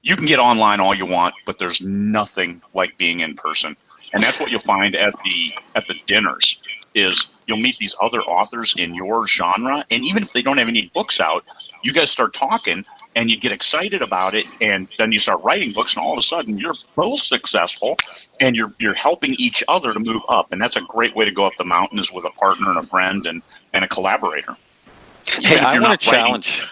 You can get online all you want, but there's nothing like being in person. And that's what you'll find at the dinners, is you'll meet these other authors in your genre, and even if they don't have any books out, you guys start talking and you get excited about it, and then you start writing books, and all of a sudden you're both successful, and you're helping each other to move up. And that's a great way to go up the mountain, is with a partner and a friend and a collaborator. Hey, I want to challenge.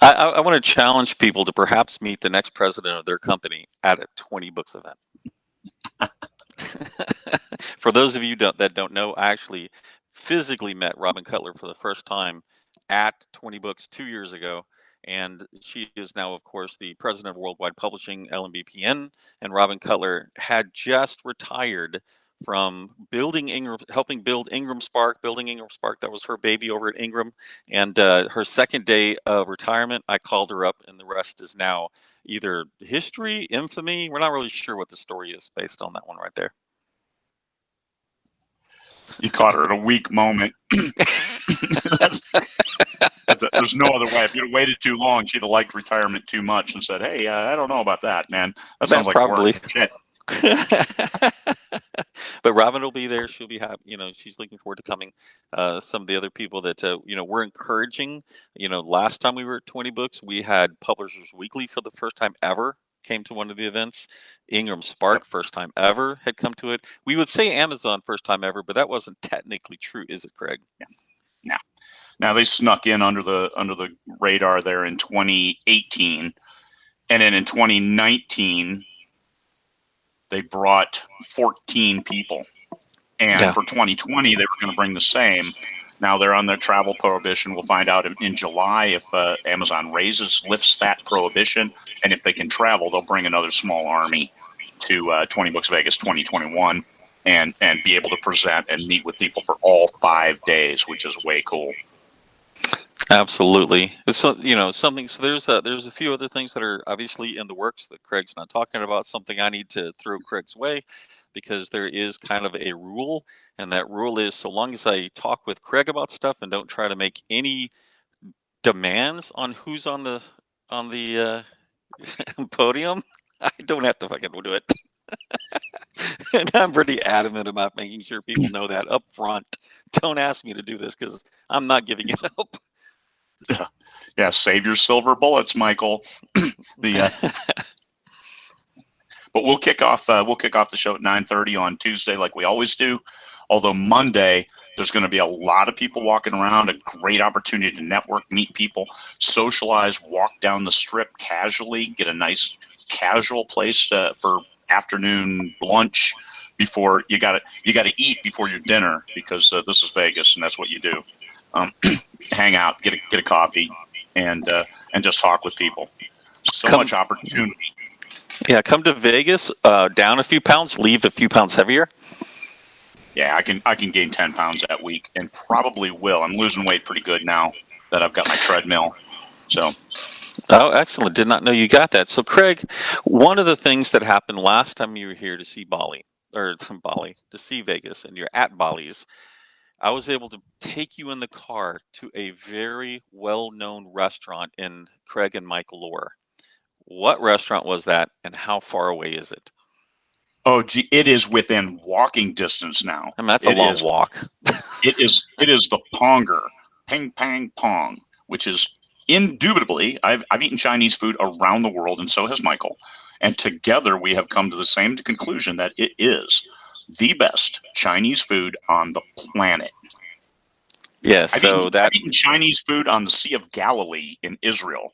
I want to challenge people to perhaps meet the next president of their company at a 20 Books event. For those of you that don't know, I actually physically met Robin Cutler for the first time at 20 Books 2 years ago. And she is now, of course, the president of Worldwide Publishing, LMBPN. And Robin Cutler had just retired from helping build Ingram Spark. That was her baby over at Ingram. And her second day of retirement, I called her up, and the rest is now either history, infamy. We're not really sure what the story is based on that one right there. You caught her at a weak moment. There's no other way. If you'd have waited too long, she'd have liked retirement too much and said, hey, I don't know about that, man. That sounds like probably work. Shit. but Robin will be there. She'll be happy. She's looking forward to coming. Some of the other people that we're encouraging. Last time we were at 20 Books, we had Publishers Weekly for the first time ever came to one of the events. Ingram Spark, Yep. first time ever, had come to it. We would say Amazon first time ever, but that wasn't technically true, is it, Craig? Yeah. Now they snuck in under the radar there in 2018, and then in 2019 they brought 14 people, and for 2020 they were going to bring the same. Now they're on their travel prohibition. We'll find out in July if Amazon lifts that prohibition, and if they can travel, they'll bring another small army to 20 Books Vegas 2021 and be able to present and meet with people for all 5 days, which is way cool. Absolutely. It's something. So there's a few other things that are obviously in the works that Craig's not talking about. Something I need to throw Craig's way, because there is kind of a rule, and that rule is, so long as I talk with Craig about stuff and don't try to make any demands on who's on the podium, I don't have to fucking do it. And I'm pretty adamant about making sure people know that up front. Don't ask me to do this because I'm not giving it up. Yeah, save your silver bullets, Michael. But we'll kick off the show at 9:30 on Tuesday, like we always do. Although Monday there's going to be a lot of people walking around, a great opportunity to network, meet people, socialize, walk down the strip casually, get a nice casual place for afternoon lunch before you got to eat before your dinner, because this is Vegas and that's what you do. Hang out, get a coffee, and just talk with people. Much opportunity. Yeah, come to Vegas, down a few pounds, leave a few pounds heavier. Yeah, I can gain 10 pounds that week, and probably will. I'm losing weight pretty good now that I've got my treadmill. So. Oh, excellent! Did not know you got that. So, Craig, one of the things that happened last time you were here to see to see Vegas, and you're at Bally's, I was able to take you in the car to a very well-known restaurant in Craig and Michael lore. What restaurant was that, and how far away is it? Oh, gee, it is within walking distance now. I mean, that's a long walk. It is the Ponger, Ping Pang Pong, which is indubitably, I've eaten Chinese food around the world, and so has Michael. And together we have come to the same conclusion that it is the best Chinese food on the planet. Yeah, I've eaten Chinese food on the Sea of Galilee in Israel,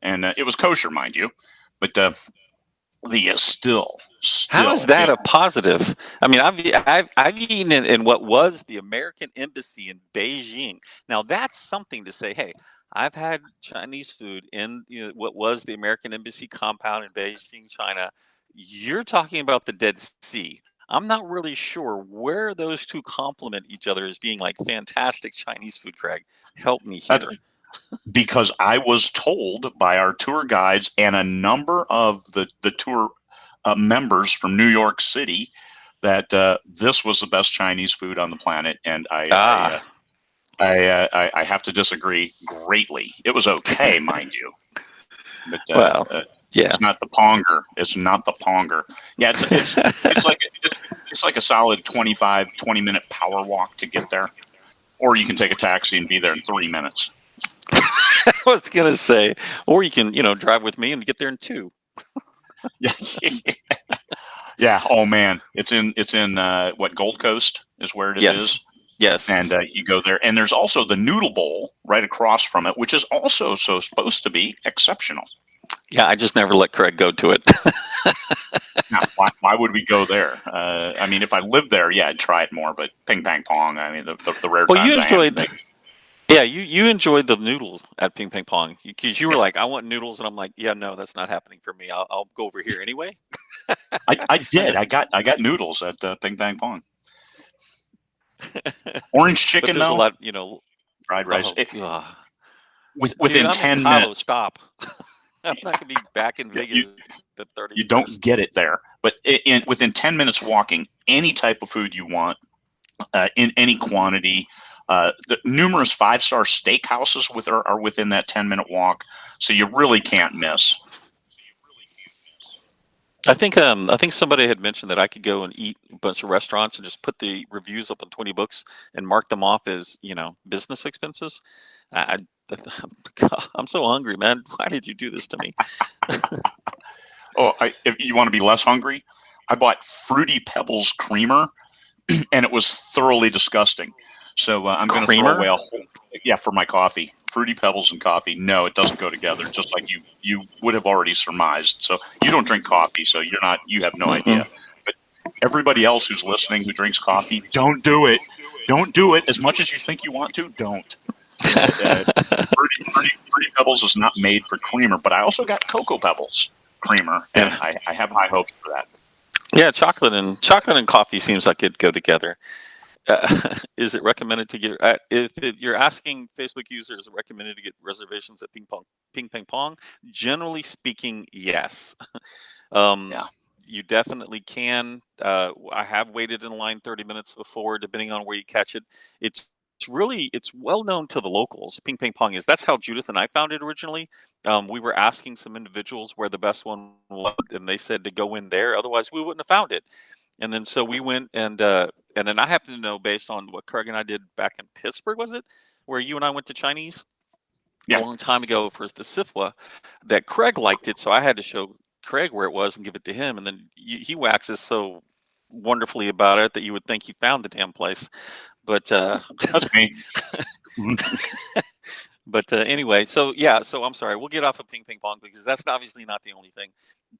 and it was kosher, mind you, but still. How is that a positive? I mean, I've eaten in what was the American Embassy in Beijing. Now that's something to say. Hey, I've had Chinese food in what was the American Embassy compound in Beijing, China. You're talking about the Dead Sea. I'm not really sure where those two complement each other as being like fantastic Chinese food, Craig. Help me here. Because I was told by our tour guides and a number of the tour members from New York City that this was the best Chinese food on the planet, and I have to disagree greatly. It was okay, mind you, but yeah, it's not the Ponger. It's not the Ponger. Yeah, it's like a solid 20-minute power walk to get there, or you can take a taxi and be there in 3 minutes. I was gonna say, or you can drive with me and get there in 2. Yeah. Oh man, it's in what, Gold Coast is where it is. Yes. And you go there, and there's also the Noodle Bowl right across from it, which is also supposed to be exceptional. Yeah, I just never let Craig go to it. Now, why would we go there? I mean, if I lived there, yeah, I'd try it more. But Ping Pang Pong, I mean, the rare times you enjoyed. I have. Yeah, you enjoyed the noodles at Ping Pang Pong, because you were like, I want noodles, and I'm like, yeah, no, that's not happening for me. I'll go over here anyway. I did. I got noodles at Ping Pang Pong. Orange chicken, there's a lot, fried rice. Within Dude, 10 minutes. Stop. I'm not gonna be back in Vegas at 30. You don't get it there, but within 10 minutes walking, any type of food you want, in any quantity. The numerous 5-star steakhouses are within that 10-minute walk, so you really can't miss. I think somebody had mentioned that I could go and eat a bunch of restaurants and just put the reviews up on 20 books and mark them off as, business expenses. I, God, I'm so hungry, man. Why did you do this to me? Oh, if you want to be less hungry, I bought Fruity Pebbles creamer, and it was thoroughly disgusting. So I'm going to throw away Creamer? for my coffee. Fruity Pebbles and coffee. No, it doesn't go together. Just like you would have already surmised. So you don't drink coffee, so you have no idea. Mm-mm. But everybody else who's listening who drinks coffee, don't do it. Don't do it. As much as you think you want to, don't. Fruity Pebbles is not made for creamer, but I also got Cocoa Pebbles creamer, and Yeah, I have high hopes for that. yeah. Chocolate and coffee seems like it'd go together. Is it recommended to get you're asking Facebook users, is it recommended to get reservations at Ping Pong Pong? Generally speaking, yes. Um, Yeah. you definitely can. I have waited in line 30 minutes before, depending on where you catch it. It's well known to the locals. Ping Ping Pong is. That's how Judith and I found it originally. We were asking some individuals where the best one was, and they said to go in there. Otherwise, we wouldn't have found it. And then so we went, and then I happen to know, based on what Craig and I did back in Pittsburgh, was it, where you and I went to Chinese a Yeah. long time ago for the SIFLA, that Craig liked it, so I had to show Craig where it was and give it to him, and then he waxes so wonderfully about it that you would think he found the damn place. But That's me. anyway, so yeah, so I'm sorry, we'll get off of Ping Ping Pong because that's obviously not the only thing.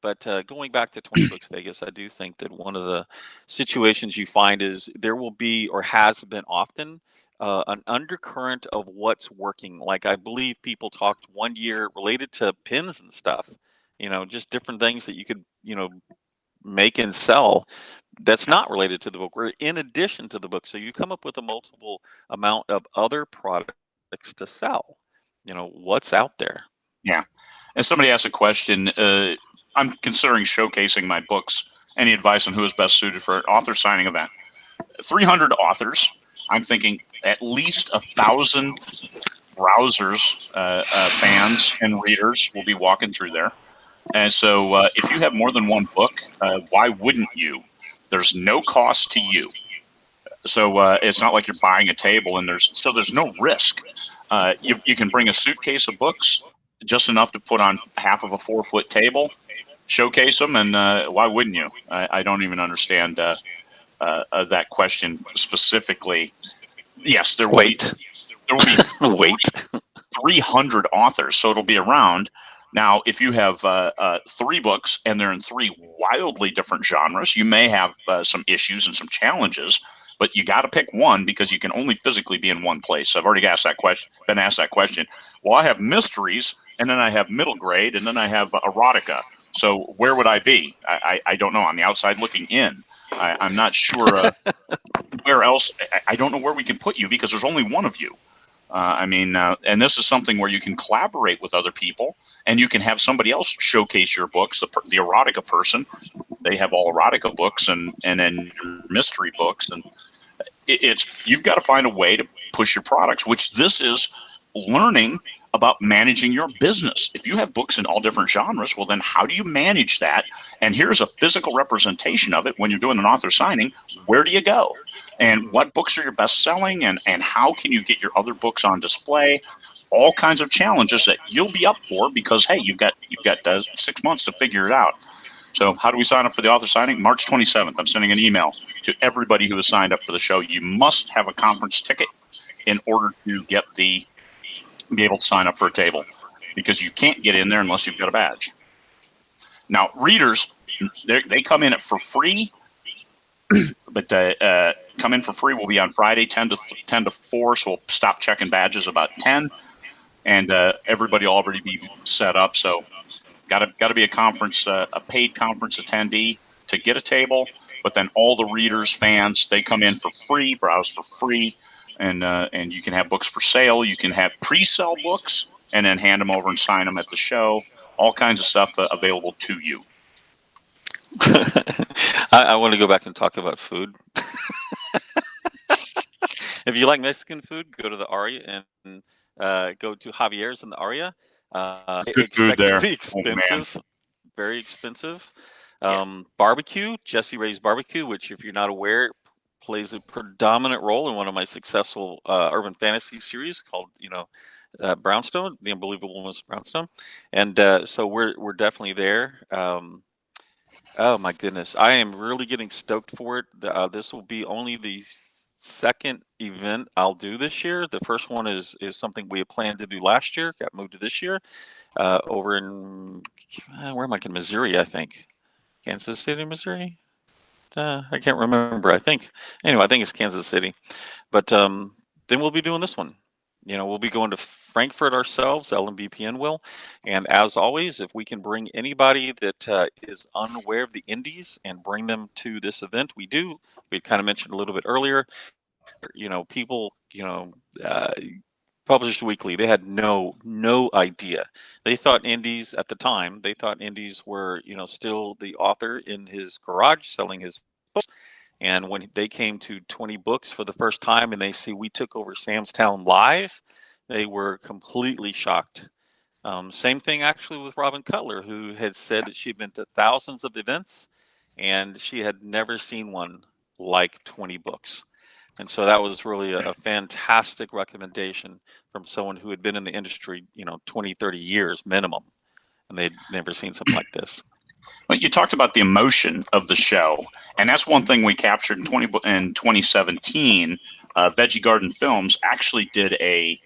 But going back to 20 Books Vegas, I do think that one of the situations you find is there will be, or has been often, an undercurrent of what's working. Like, I believe people talked one year related to pins and stuff, just different things that you could, make and sell that's not related to the book or in addition to the book. So you come up with a multiple amount of other products to sell. What's out there. Yeah. And somebody asked a question. I'm considering showcasing my books. Any advice on who is best suited for an author signing event? 300 authors. I'm thinking at least 1,000 browsers, fans, and readers will be walking through there. And so if you have more than one book, why wouldn't you? There's no cost to you. So it's not like you're buying a table, and there's no risk. You can bring a suitcase of books, just enough to put on half of a 4-foot table, showcase them, and why wouldn't you? I don't even understand that question specifically. Yes, there will be Wait. 300 authors, so it'll be around. Now, if you have 3 books and they're in 3 wildly different genres, you may have some issues and some challenges, but you got to pick one because you can only physically be in one place. I've already been asked that question. Well, I have mysteries, and then I have middle grade, and then I have erotica. So where would I be? I don't know. On the outside looking in. I'm not sure where else. I don't know where we can put you because there's only one of you. And this is something where you can collaborate with other people, and you can have somebody else showcase your books. The erotica person, they have all erotica books, and then mystery books, and you've got to find a way to push your products. Which this is learning about managing your business. If you have books in all different genres, well, then how do you manage that? And here's a physical representation of it when you're doing an author signing. Where do you go? And what books are your best selling, and how can you get your other books on display? All kinds of challenges that you'll be up for because, hey, you've got 6 months to figure it out. So how do we sign up for the author signing? March 27th. I'm sending an email to everybody who has signed up for the show. You must have a conference ticket in order to be able to sign up for a table, because you can't get in there unless you've got a badge. Now, readers, they come in for free. But come in for free will be on Friday, 10 to 4. So we'll stop checking badges about 10, and everybody will already be set up. So got to be a paid conference attendee to get a table. But then all the readers, fans, they come in for free, browse for free, and you can have books for sale. You can have pre-sell books and then hand them over and sign them at the show. All kinds of stuff available to you. I want to go back and talk about food. If you like Mexican food, go to the Aria and go to Javier's in the Aria. Good food there. Expensive, very expensive. Barbecue, Jesse Ray's Barbecue, which, if you're not aware, plays a predominant role in one of my successful urban fantasy series called, Brownstone, The Unbelievable Miss Brownstone, and so we're definitely there. Oh my goodness, I am really getting stoked for it. This will be only the second event I'll do this year. The first one is something we had planned to do last year, got moved to this year, over in where am I? In Missouri, I think, Kansas City, Missouri. I can't remember. I think it's Kansas City. But then we'll be doing this one. We'll be going to Frankfurt ourselves. LMBPN will. And as always, if we can bring anybody that is unaware of the indies and bring them to this event, we do. We kind of mentioned a little bit earlier. People, Published Weekly, they had no idea. They thought indies at the time. They thought indies were, still the author in his garage selling his books. And when they came to 20Books for the first time and they see we took over Sam's Town live, they were completely shocked. Same thing actually with Robin Cutler, who had said that she'd been to thousands of events and she had never seen one like 20Books. And so that was really a fantastic recommendation from someone who had been in the industry, 20, 30 years minimum, and they'd never seen something like this. Well, you talked about the emotion of the show, and that's one thing we captured in 2017. Veggie Garden Films actually did a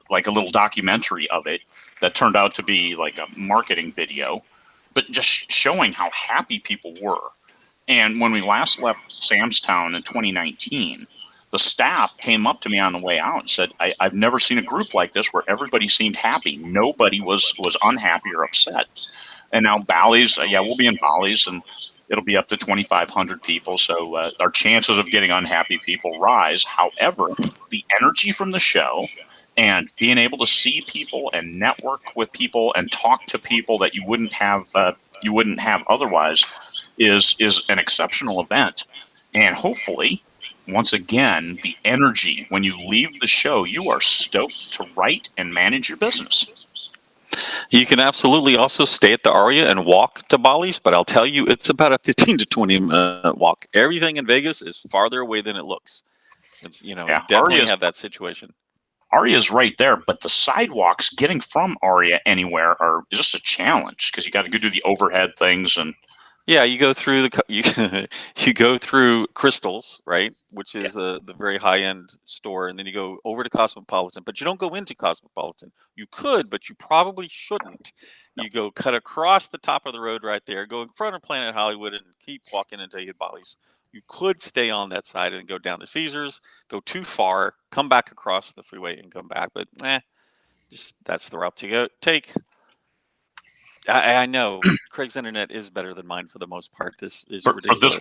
little documentary of it that turned out to be like a marketing video, but just showing how happy people were. And when we last left Sam's Town in 2019, the staff came up to me on the way out and said, I've never seen a group like this where everybody seemed happy. Nobody was unhappy or upset. And now Bally's, we'll be in Bally's, and it'll be up to 2,500 people. So our chances of getting unhappy people rise. However, the energy from the show and being able to see people and network with people and talk to people that you wouldn't have otherwise is an exceptional event. And hopefully, once again, the energy when you leave the show, you are stoked to write and manage your business. You can absolutely also stay at the Aria and walk to Bally's, but I'll tell you, it's about a 15 to 20 minute walk. Everything in Vegas is farther away than it looks. It's, definitely have that situation. Aria's right there, but the sidewalks getting from Aria anywhere are just a challenge because you got to go do the overhead things and. Yeah, you go through you go through Crystals, right, which is the very high end store, and then you go over to Cosmopolitan, but you don't go into Cosmopolitan. You could, but you probably shouldn't. No. You go cut across the top of the road right there, go in front of Planet Hollywood, and keep walking until you hit Bally's. You could stay on that side and go down to Caesars, go too far, come back across the freeway and come back, but that's the route to take. I know Craig's internet is better than mine for the most part. This is ridiculous.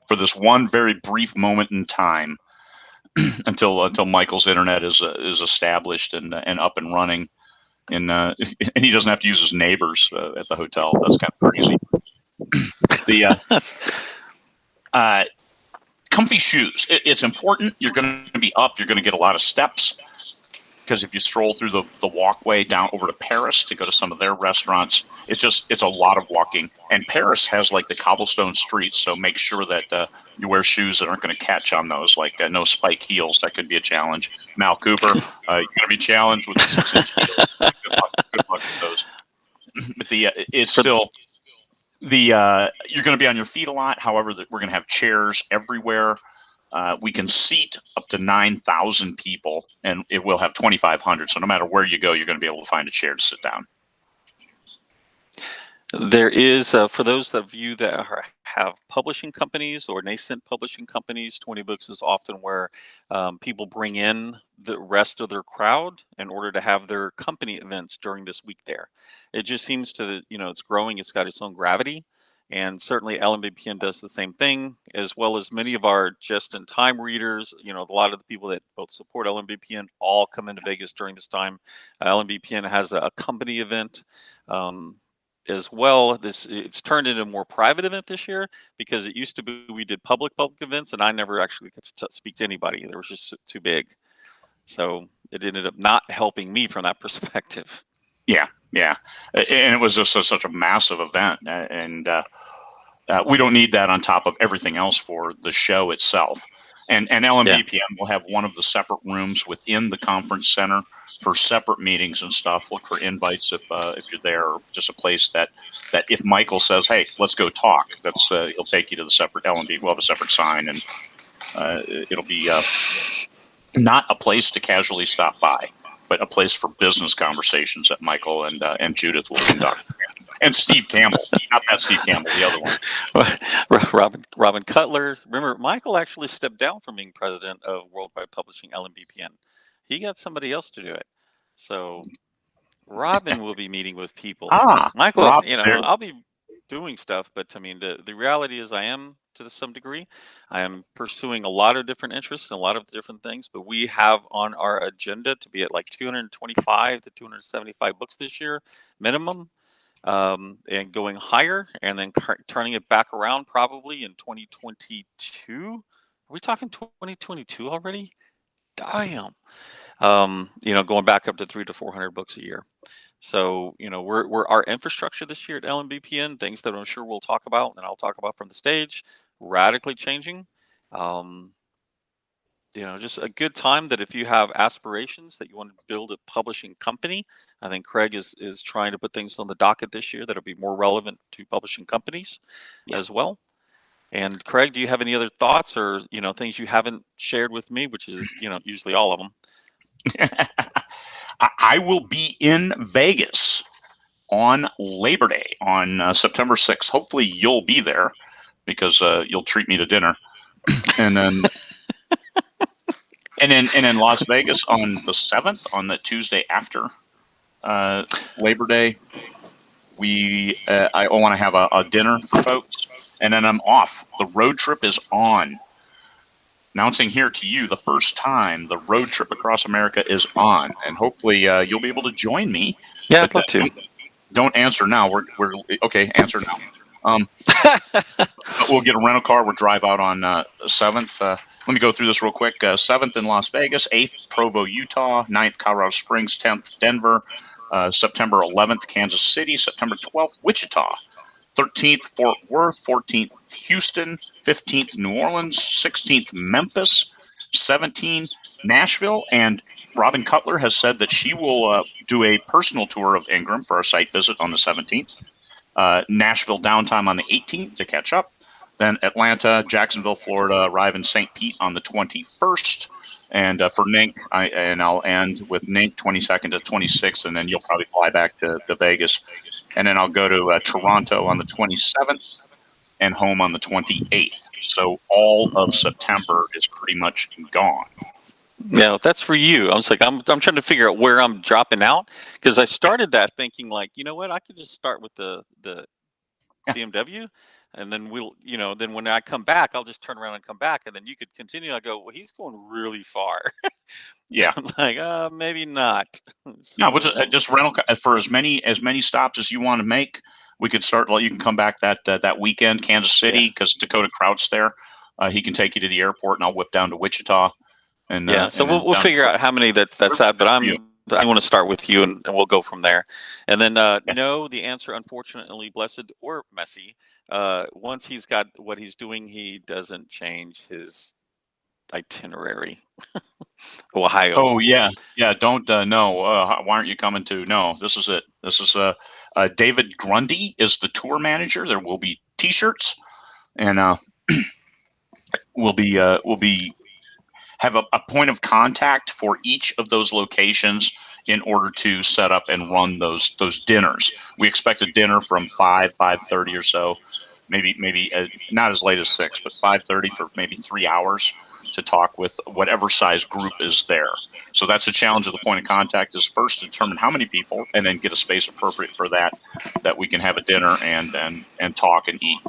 For this one very brief moment in time, until Michael's internet is established and up and running, and he doesn't have to use his neighbors at the hotel. That's kind of crazy. The comfy shoes. It's important. You're going to be up. You're going to get a lot of steps. Because if you stroll through the walkway down over to Paris to go to some of their restaurants, it's a lot of walking. And Paris has like the cobblestone streets, so make sure that you wear shoes that aren't going to catch on those, like no spike heels. That could be a challenge. Mal Cooper, you're going to be challenged with the 6-inch heels. Good luck with those. But you're going to be on your feet a lot. However, we're going to have chairs everywhere. We can seat up to 9,000 people, and it will have 2,500. So no matter where you go, you're going to be able to find a chair to sit down. There is, for those of you that have publishing companies or nascent publishing companies, 20Books is often where people bring in the rest of their crowd in order to have their company events during this week there. It just seems to, it's growing. It's got its own gravity. And certainly LMBPN does the same thing, as well as many of our just-in-time readers. A lot of the people that both support LMBPN all come into Vegas during this time. LMBPN has a company event as well. It's turned into a more private event this year because it used to be we did public events, and I never actually got to speak to anybody. They were just too big. So it ended up not helping me from that perspective. Yeah. And it was just such a massive event. And we don't need that on top of everything else for the show itself. And LMVPN will have one of the separate rooms within the conference center for separate meetings and stuff. Look for invites if you're there, or just a place that if Michael says, "Hey, let's go talk," that's he'll take you to the separate LMV. We'll have a separate sign, and it'll be not a place to casually stop by, but a place for business conversations that Michael and Judith will conduct. And Steve Campbell, not that Steve Campbell, the other one. Robin Cutler. Remember, Michael actually stepped down from being president of Worldwide Publishing LMBPN. He got somebody else to do it. So Robin will be meeting with people. Michael, Rob, I'll be doing stuff, but I mean, the reality is I am, to some degree, I am pursuing a lot of different interests and a lot of different things, but we have on our agenda to be at like 225 to 275 books this year, minimum. And going higher, and then turning it back around probably in 2022. Are we talking 2022 already? Damn. Going back up to 300 to 400 books a year. So, we're our infrastructure this year at LMBPN, things that I'm sure we'll talk about, and I'll talk about from the stage, radically changing. Just a good time that if you have aspirations that you want to build a publishing company, I think Craig is trying to put things on the docket this year that'll be more relevant to publishing companies as well. And Craig, do you have any other thoughts or, things you haven't shared with me, which is, usually all of them? I will be in Vegas on Labor Day on September 6th. Hopefully you'll be there because you'll treat me to dinner. And then and in Las Vegas on the 7th, on the Tuesday after Labor Day, I want to have a dinner for folks, and then I'm off. The road trip is on. Announcing here to you the first time the road trip across America is on, and hopefully you'll be able to join me. Yeah, I'd love to. Don't answer now. We're okay. Answer now. But we'll get a rental car. We'll drive out on 7th. Let me go through this real quick. 7th in Las Vegas, 8th Provo, Utah, 9th Colorado Springs, 10th Denver, September 11th Kansas City, September 12th Wichita, 13th Fort Worth, 14th Houston, 15th New Orleans, 16th Memphis, 17th Nashville, and Robin Cutler has said that she will do a personal tour of Ingram for our site visit on the 17th. Nashville downtime on the 18th to catch up. Then Atlanta, Jacksonville, Florida, arrive in St. Pete on the 21st. And for Nink, I'll end with Nink 22nd to 26th, and then you'll probably fly back to Vegas. And then I'll go to Toronto on the 27th and home on the 28th. So all of September is pretty much gone. Yeah, that's for you. I was like, I'm trying to figure out where I'm dropping out, because I started that thinking like, you know what, I could just start with the BMW, and then then when I come back, I'll just turn around and come back, and then you could continue. I go, well, he's going really far. Yeah, I'm like, maybe not. No, just rental for as many stops as you want to make. We could start. You can come back that weekend, Kansas City, because Dakota Kraut's there. He can take you to the airport, and I'll whip down to Wichita. And so we'll figure out how many that's at. But I want to start with you, and we'll go from there. And then no, the answer, unfortunately, blessed or messy. Once he's got what he's doing, he doesn't change his itinerary. Ohio. Oh yeah. Don't no. Why aren't you coming to? No, this is it. This is David Grundy is the tour manager. There will be T-shirts, and we'll be have a point of contact for each of those locations in order to set up and run those dinners. We expect a dinner from 5:30 or so, maybe not as late as 6, but 5:30 for maybe 3 hours to talk with whatever size group is there. So that's the challenge of the point of contact, is first determine how many people, and then get a space appropriate for that we can have a dinner and talk and eat.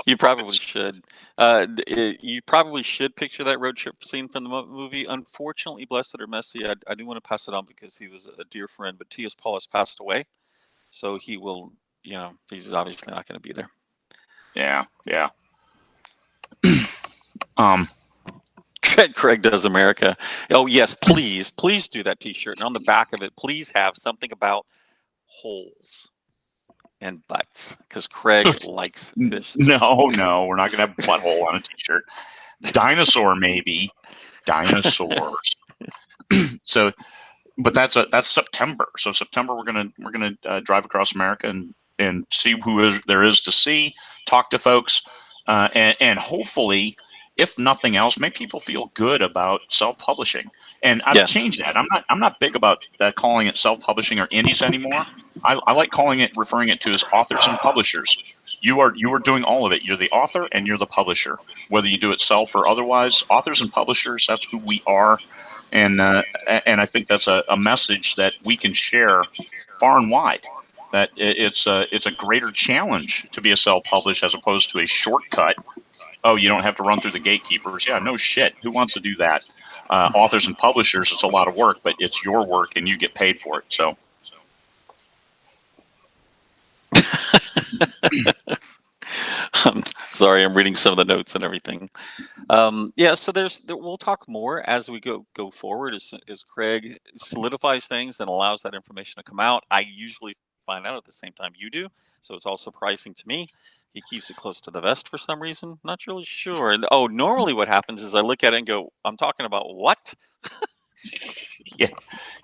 You probably should. You probably should picture that road trip scene from the movie. Unfortunately, blessed or messy, I do want to pass it on because he was a dear friend, but T.S. Paul has passed away, so he will. He's obviously not going to be there. Yeah. Craig Does America. Oh yes, please do that T-shirt, and on the back of it, please have something about holes. and butts, because Craig likes fish. No, we're not gonna have butthole on a t-shirt. Dinosaur, maybe. Dinosaurs. So, but that's September. So September, we're gonna drive across America and see who there is to see, talk to folks, and hopefully, if nothing else, make people feel good about self-publishing. And I've Yes. changed that. I'm not big about calling it self-publishing or indies anymore. I like referring it to as authors and publishers. You are doing all of it. You're the author and you're the publisher. Whether you do it self or otherwise, authors and publishers, that's who we are. And I think that's a message that we can share far and wide. That it's a greater challenge to be a self-published as opposed to a shortcut. Oh, you don't have to run through the gatekeepers. Yeah, no shit. Who wants to do that? Authors and publishers, it's a lot of work, but it's your work and you get paid for it. So. Sorry, I'm reading some of the notes and everything. Yeah, so we'll talk more as we go forward as Craig solidifies things and allows that information to come out. I usually find out at the same time you do, so it's all surprising to me. He keeps it close to the vest for some reason. Not really sure. And normally what happens is I look at it and go, "I'm talking about what?"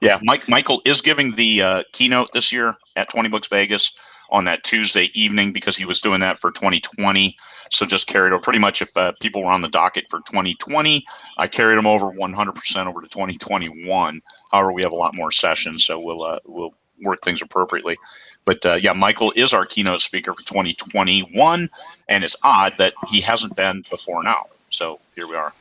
Yeah. Michael is giving the keynote this year at 20Books Vegas on that Tuesday evening because he was doing that for 2020. So just carried over pretty much if people were on the docket for 2020, I carried them over 100% over to 2021. However, we have a lot more sessions, so we'll work things appropriately. But yeah, Michael is our keynote speaker for 2021, and it's odd that he hasn't been before now. So here we are.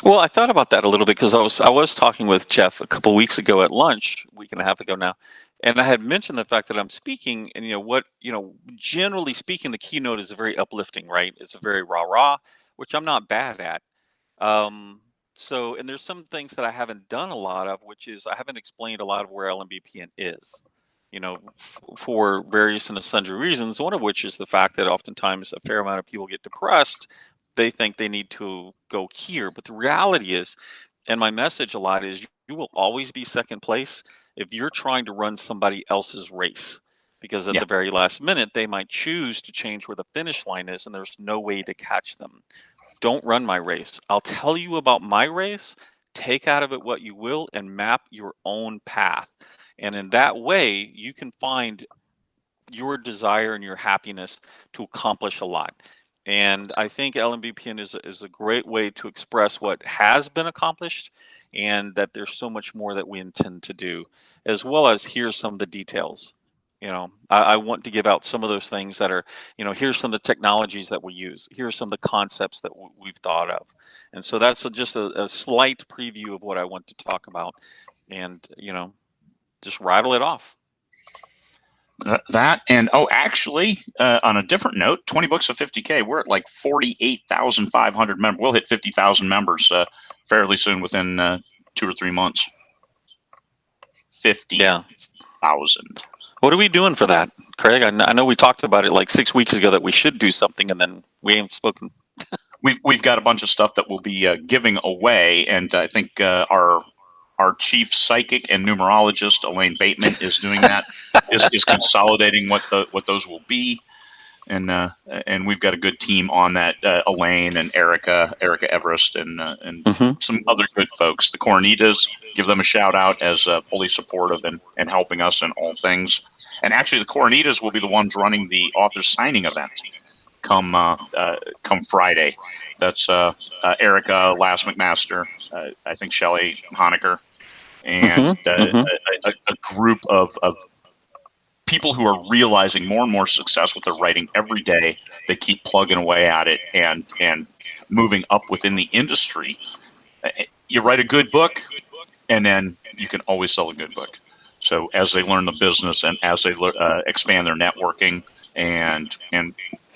Well, I thought about that a little bit because I was talking with Jeff a couple of weeks ago at lunch, a week and a half ago now, and I had mentioned the fact that I'm speaking, and generally speaking, the keynote is very uplifting, right? It's a very rah-rah, which I'm not bad at. And there's some things that I haven't done a lot of, which is I haven't explained a lot of where LMBPN is, for various and sundry reasons, one of which is the fact that oftentimes a fair amount of people get depressed. They think they need to go here. But the reality is, and my message a lot is, you will always be second place if you're trying to run somebody else's race. Because at the very last minute, they might choose to change where the finish line is, and there's no way to catch them. Don't run my race. I'll tell you about my race, take out of it what you will, and map your own path. And in that way, you can find your desire and your happiness to accomplish a lot. And I think LMBPN is a great way to express what has been accomplished and that there's so much more that we intend to do, as well as here's some of the details. I want to give out some of those things that are, here's some of the technologies that we use. Here's some of the concepts that we've thought of. And so that's just a slight preview of what I want to talk about and, just rattle it off. That and actually, on a different note, 20Books of 50K, we're at like 48,500 members. We'll hit 50,000 members fairly soon, within 2 or 3 months. 50,000. What are we doing for that, Craig? I know we talked about it like 6 weeks ago that we should do something, and then we haven't spoken. We've got a bunch of stuff that we'll be giving away, and I think our chief psychic and numerologist, Elaine Bateman, is doing that. is consolidating what those will be, and we've got a good team on that. Elaine and Erica Everest, and some other good folks. The Coronitas, give them a shout out as fully supportive and helping us in all things. And actually, the Coronitas will be the ones running the author signing event come Friday. That's Erica, Lass McMaster, I think Shelley Honecker, and a group of people who are realizing more and more success with their writing every day. They keep plugging away at it and moving up within the industry. You write a good book, and then you can always sell a good book. So as they learn the business and as they expand their networking, and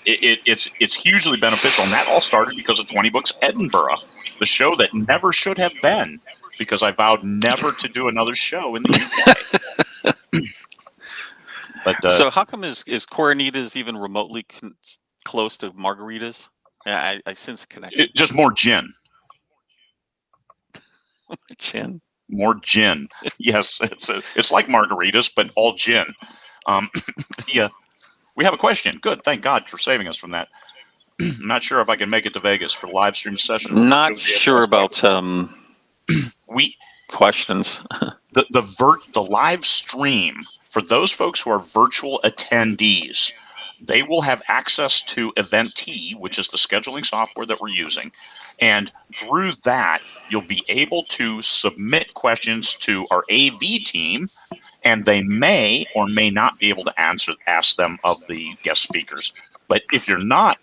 it's hugely beneficial. And that all started because of 20Books Edinburgh, the show that never should have been, because I vowed never to do another show in the UK. But so how come is Coronitas even remotely close to margaritas? I sense a connection. Just more gin. Gin. More gin. Yes, it's like margaritas, but all gin. Yeah. We have a question. Good. Thank God for saving us from that. I'm not sure if I can make it to Vegas for the live stream session. Not sure about we questions. the live stream for those folks who are virtual attendees, they will have access to Eventee, which is the scheduling software that we're using. And through that, you'll be able to submit questions to our AV team, and they may or may not be able to ask them of the guest speakers. But if you're not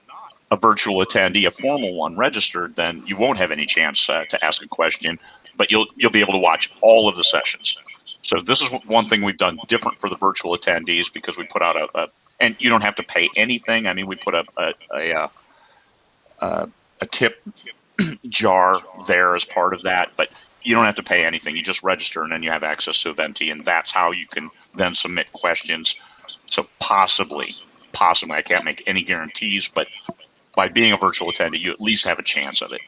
a virtual attendee, a formal one registered, then you won't have any chance to ask a question, but you'll be able to watch all of the sessions. So this is one thing we've done different for the virtual attendees, because we put out and you don't have to pay anything. I mean, we put a tip jar there as part of that, but you don't have to pay anything. You just register, and then you have access to Eventee, and that's how you can then submit questions. So possibly, I can't make any guarantees, but by being a virtual attendee, you at least have a chance of it.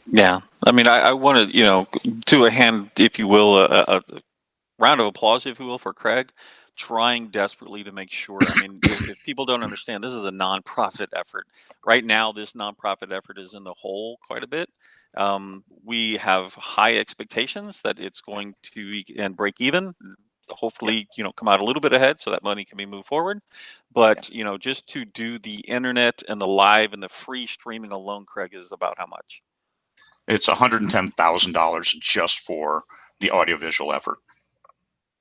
Yeah, I mean, I want to, do a hand, if you will, a round of applause, if you will, for Craig, trying desperately to make sure. I mean, if people don't understand, this is a nonprofit effort. Right now, this nonprofit effort is in the hole quite a bit. We have high expectations that it's going to and break even. Hopefully, come out a little bit ahead so that money can be moved forward. But, just to do the internet and the live and the free streaming alone, Craig, is about how much? It's $110,000 just for the audiovisual effort.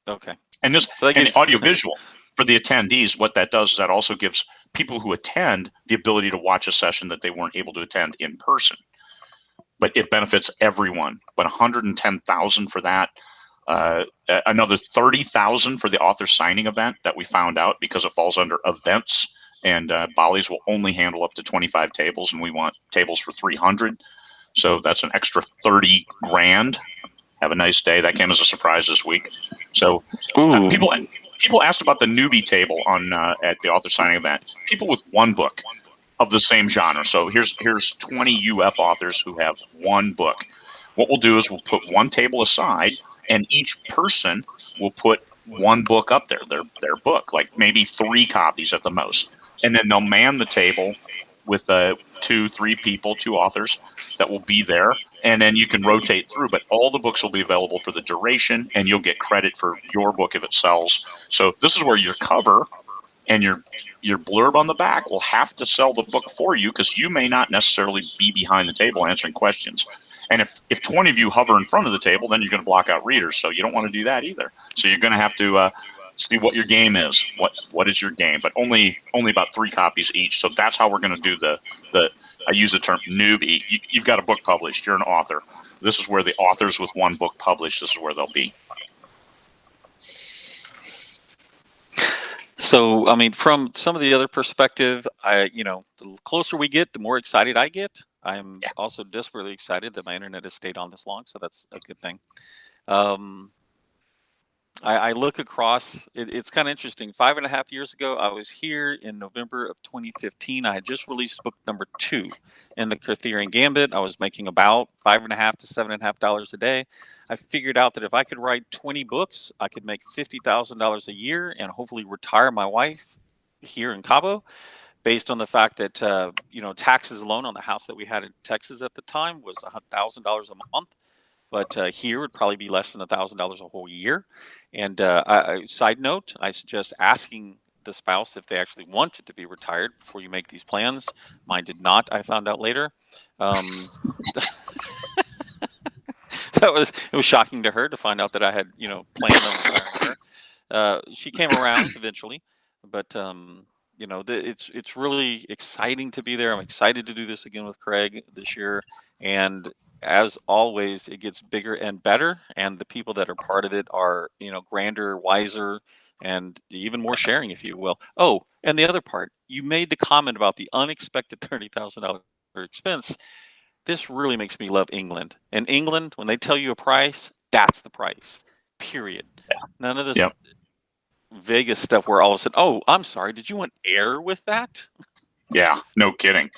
Okay. And this and the audiovisual for the attendees, what that does is that also gives people who attend the ability to watch a session that they weren't able to attend in person. But it benefits everyone. But $110,000 for that. Another $30,000 for the author signing event that we found out, because it falls under events, and Bally's will only handle up to 25 tables, and we want tables for 300. So that's an extra 30 grand. Have a nice day. That came as a surprise this week. So people asked about the newbie table on at the author signing event. People with one book of the same genre. So here's 20 UF authors who have one book. What we'll do is we'll put one table aside, and each person will put one book up there, their book, like maybe 3 copies at the most. And then they'll man the table with 2-3 people, 2 authors that will be there. And then you can rotate through, but all the books will be available for the duration, and you'll get credit for your book if it sells. So this is where your cover and your blurb on the back will have to sell the book for you, because you may not necessarily be behind the table answering questions. And if 20 of you hover in front of the table, then you're going to block out readers. So you don't want to do that either. So you're going to have to see what your game is. What is your game? But only about 3 copies each. So that's how we're going to do the I use the term newbie. You've got a book published. You're an author. This is where the authors with one book published, this is where they'll be. So, I mean, from some of the other perspective, the closer we get, the more excited I get. I'm also desperately excited that my internet has stayed on this long, so that's a good thing. I look across, it's kind of interesting. 5.5 years ago, I was here in November of 2015. I had just released book number 2 in the Arthurian Gambit. I was making about $5.50 to $7.50 a day. I figured out that if I could write 20 books, I could make $50,000 a year and hopefully retire my wife here in Cabo, based on the fact that, taxes alone on the house that we had in Texas at the time was $1,000 a month. But here would probably be less than $1,000 a whole year. And side note, I suggest asking the spouse if they actually wanted to be retired before you make these plans. Mine did not. I found out later. It was shocking to her to find out that I had planned on retiring her. She came around eventually, but it's really exciting to be there. I'm excited to do this again with Craig this year, and as always, it gets bigger and better, and the people that are part of it are, grander, wiser, and even more sharing, if you will. Oh, and the other part, you made the comment about the unexpected $30,000 expense. This really makes me love England. In England, when they tell you a price, that's the price, period. None of this Vegas stuff where all of a sudden, oh, I'm sorry, did you want air with that? Yeah, no kidding.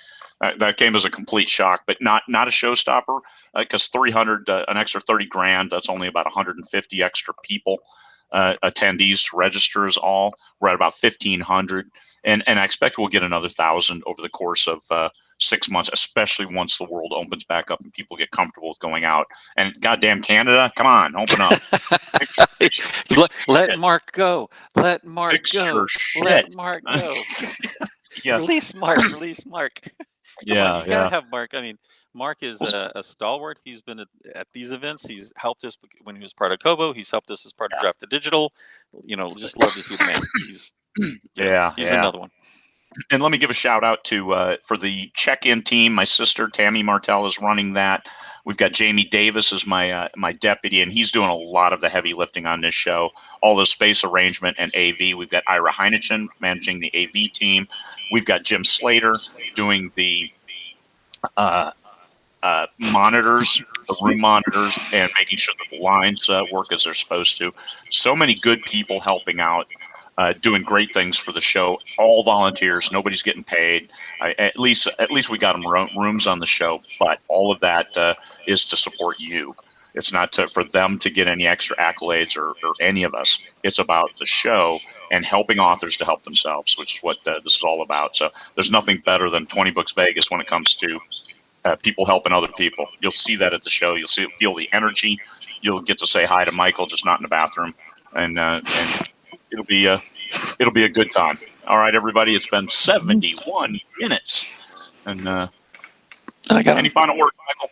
That came as a complete shock, but not a showstopper, because 300, an extra 30 grand, that's only about 150 extra people. attendees to register is all. We're at about 1,500, and I expect we'll get another 1,000 over the course of 6 months, especially once the world opens back up and people get comfortable with going out. And goddamn Canada, come on, open up. Let Mark go. Let Mark Fix go. your shit. Let Mark go. Yeah. Release Mark. Release Mark. Come on, you gotta have Mark. I mean, Mark is a stalwart. He's been at these events. He's helped us when he was part of Cabo. He's helped us as part of Draft to Digital. You know, just love to see the man. He's another one. And let me give a shout out to for the check-in team. My sister Tammy Martelle is running that. We've got Jamie Davis as my my deputy, and he's doing a lot of the heavy lifting on this show. All the space arrangement and AV. We've got Ira Heineken managing the AV team. We've got Jim Slater doing the monitors, the room monitors, and making sure that the lines work as they're supposed to. So many good people helping out, doing great things for the show. All volunteers. Nobody's getting paid. At least we got them rooms on the show. But all of that is to support you. It's not for them to get any extra accolades or any of us. It's about the show and helping authors to help themselves, which is what this is all about. So there's nothing better than 20Books Vegas when it comes to people helping other people. You'll see that at the show. You'll feel the energy. You'll get to say hi to Michael, just not in the bathroom, and it'll be a good time. All right, everybody. It's been 71 minutes, and any final words, Michael?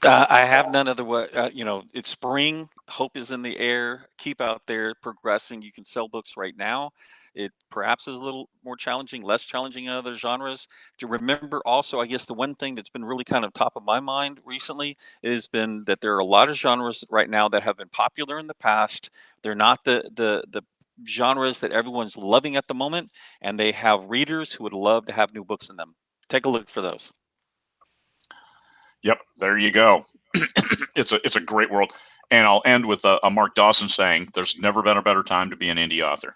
I have none other way. You know, it's spring. Hope is in the air. Keep out there progressing. You can sell books right now. It perhaps is a little more challenging, less challenging in other genres. To remember also, I guess the one thing that's been really kind of top of my mind recently has been that there are a lot of genres right now that have been popular in the past. They're not the genres that everyone's loving at the moment, and they have readers who would love to have new books in them. Take a look for those. Yep, there you go. It's a great world. And I'll end with a Mark Dawson saying, "There's never been a better time to be an indie author."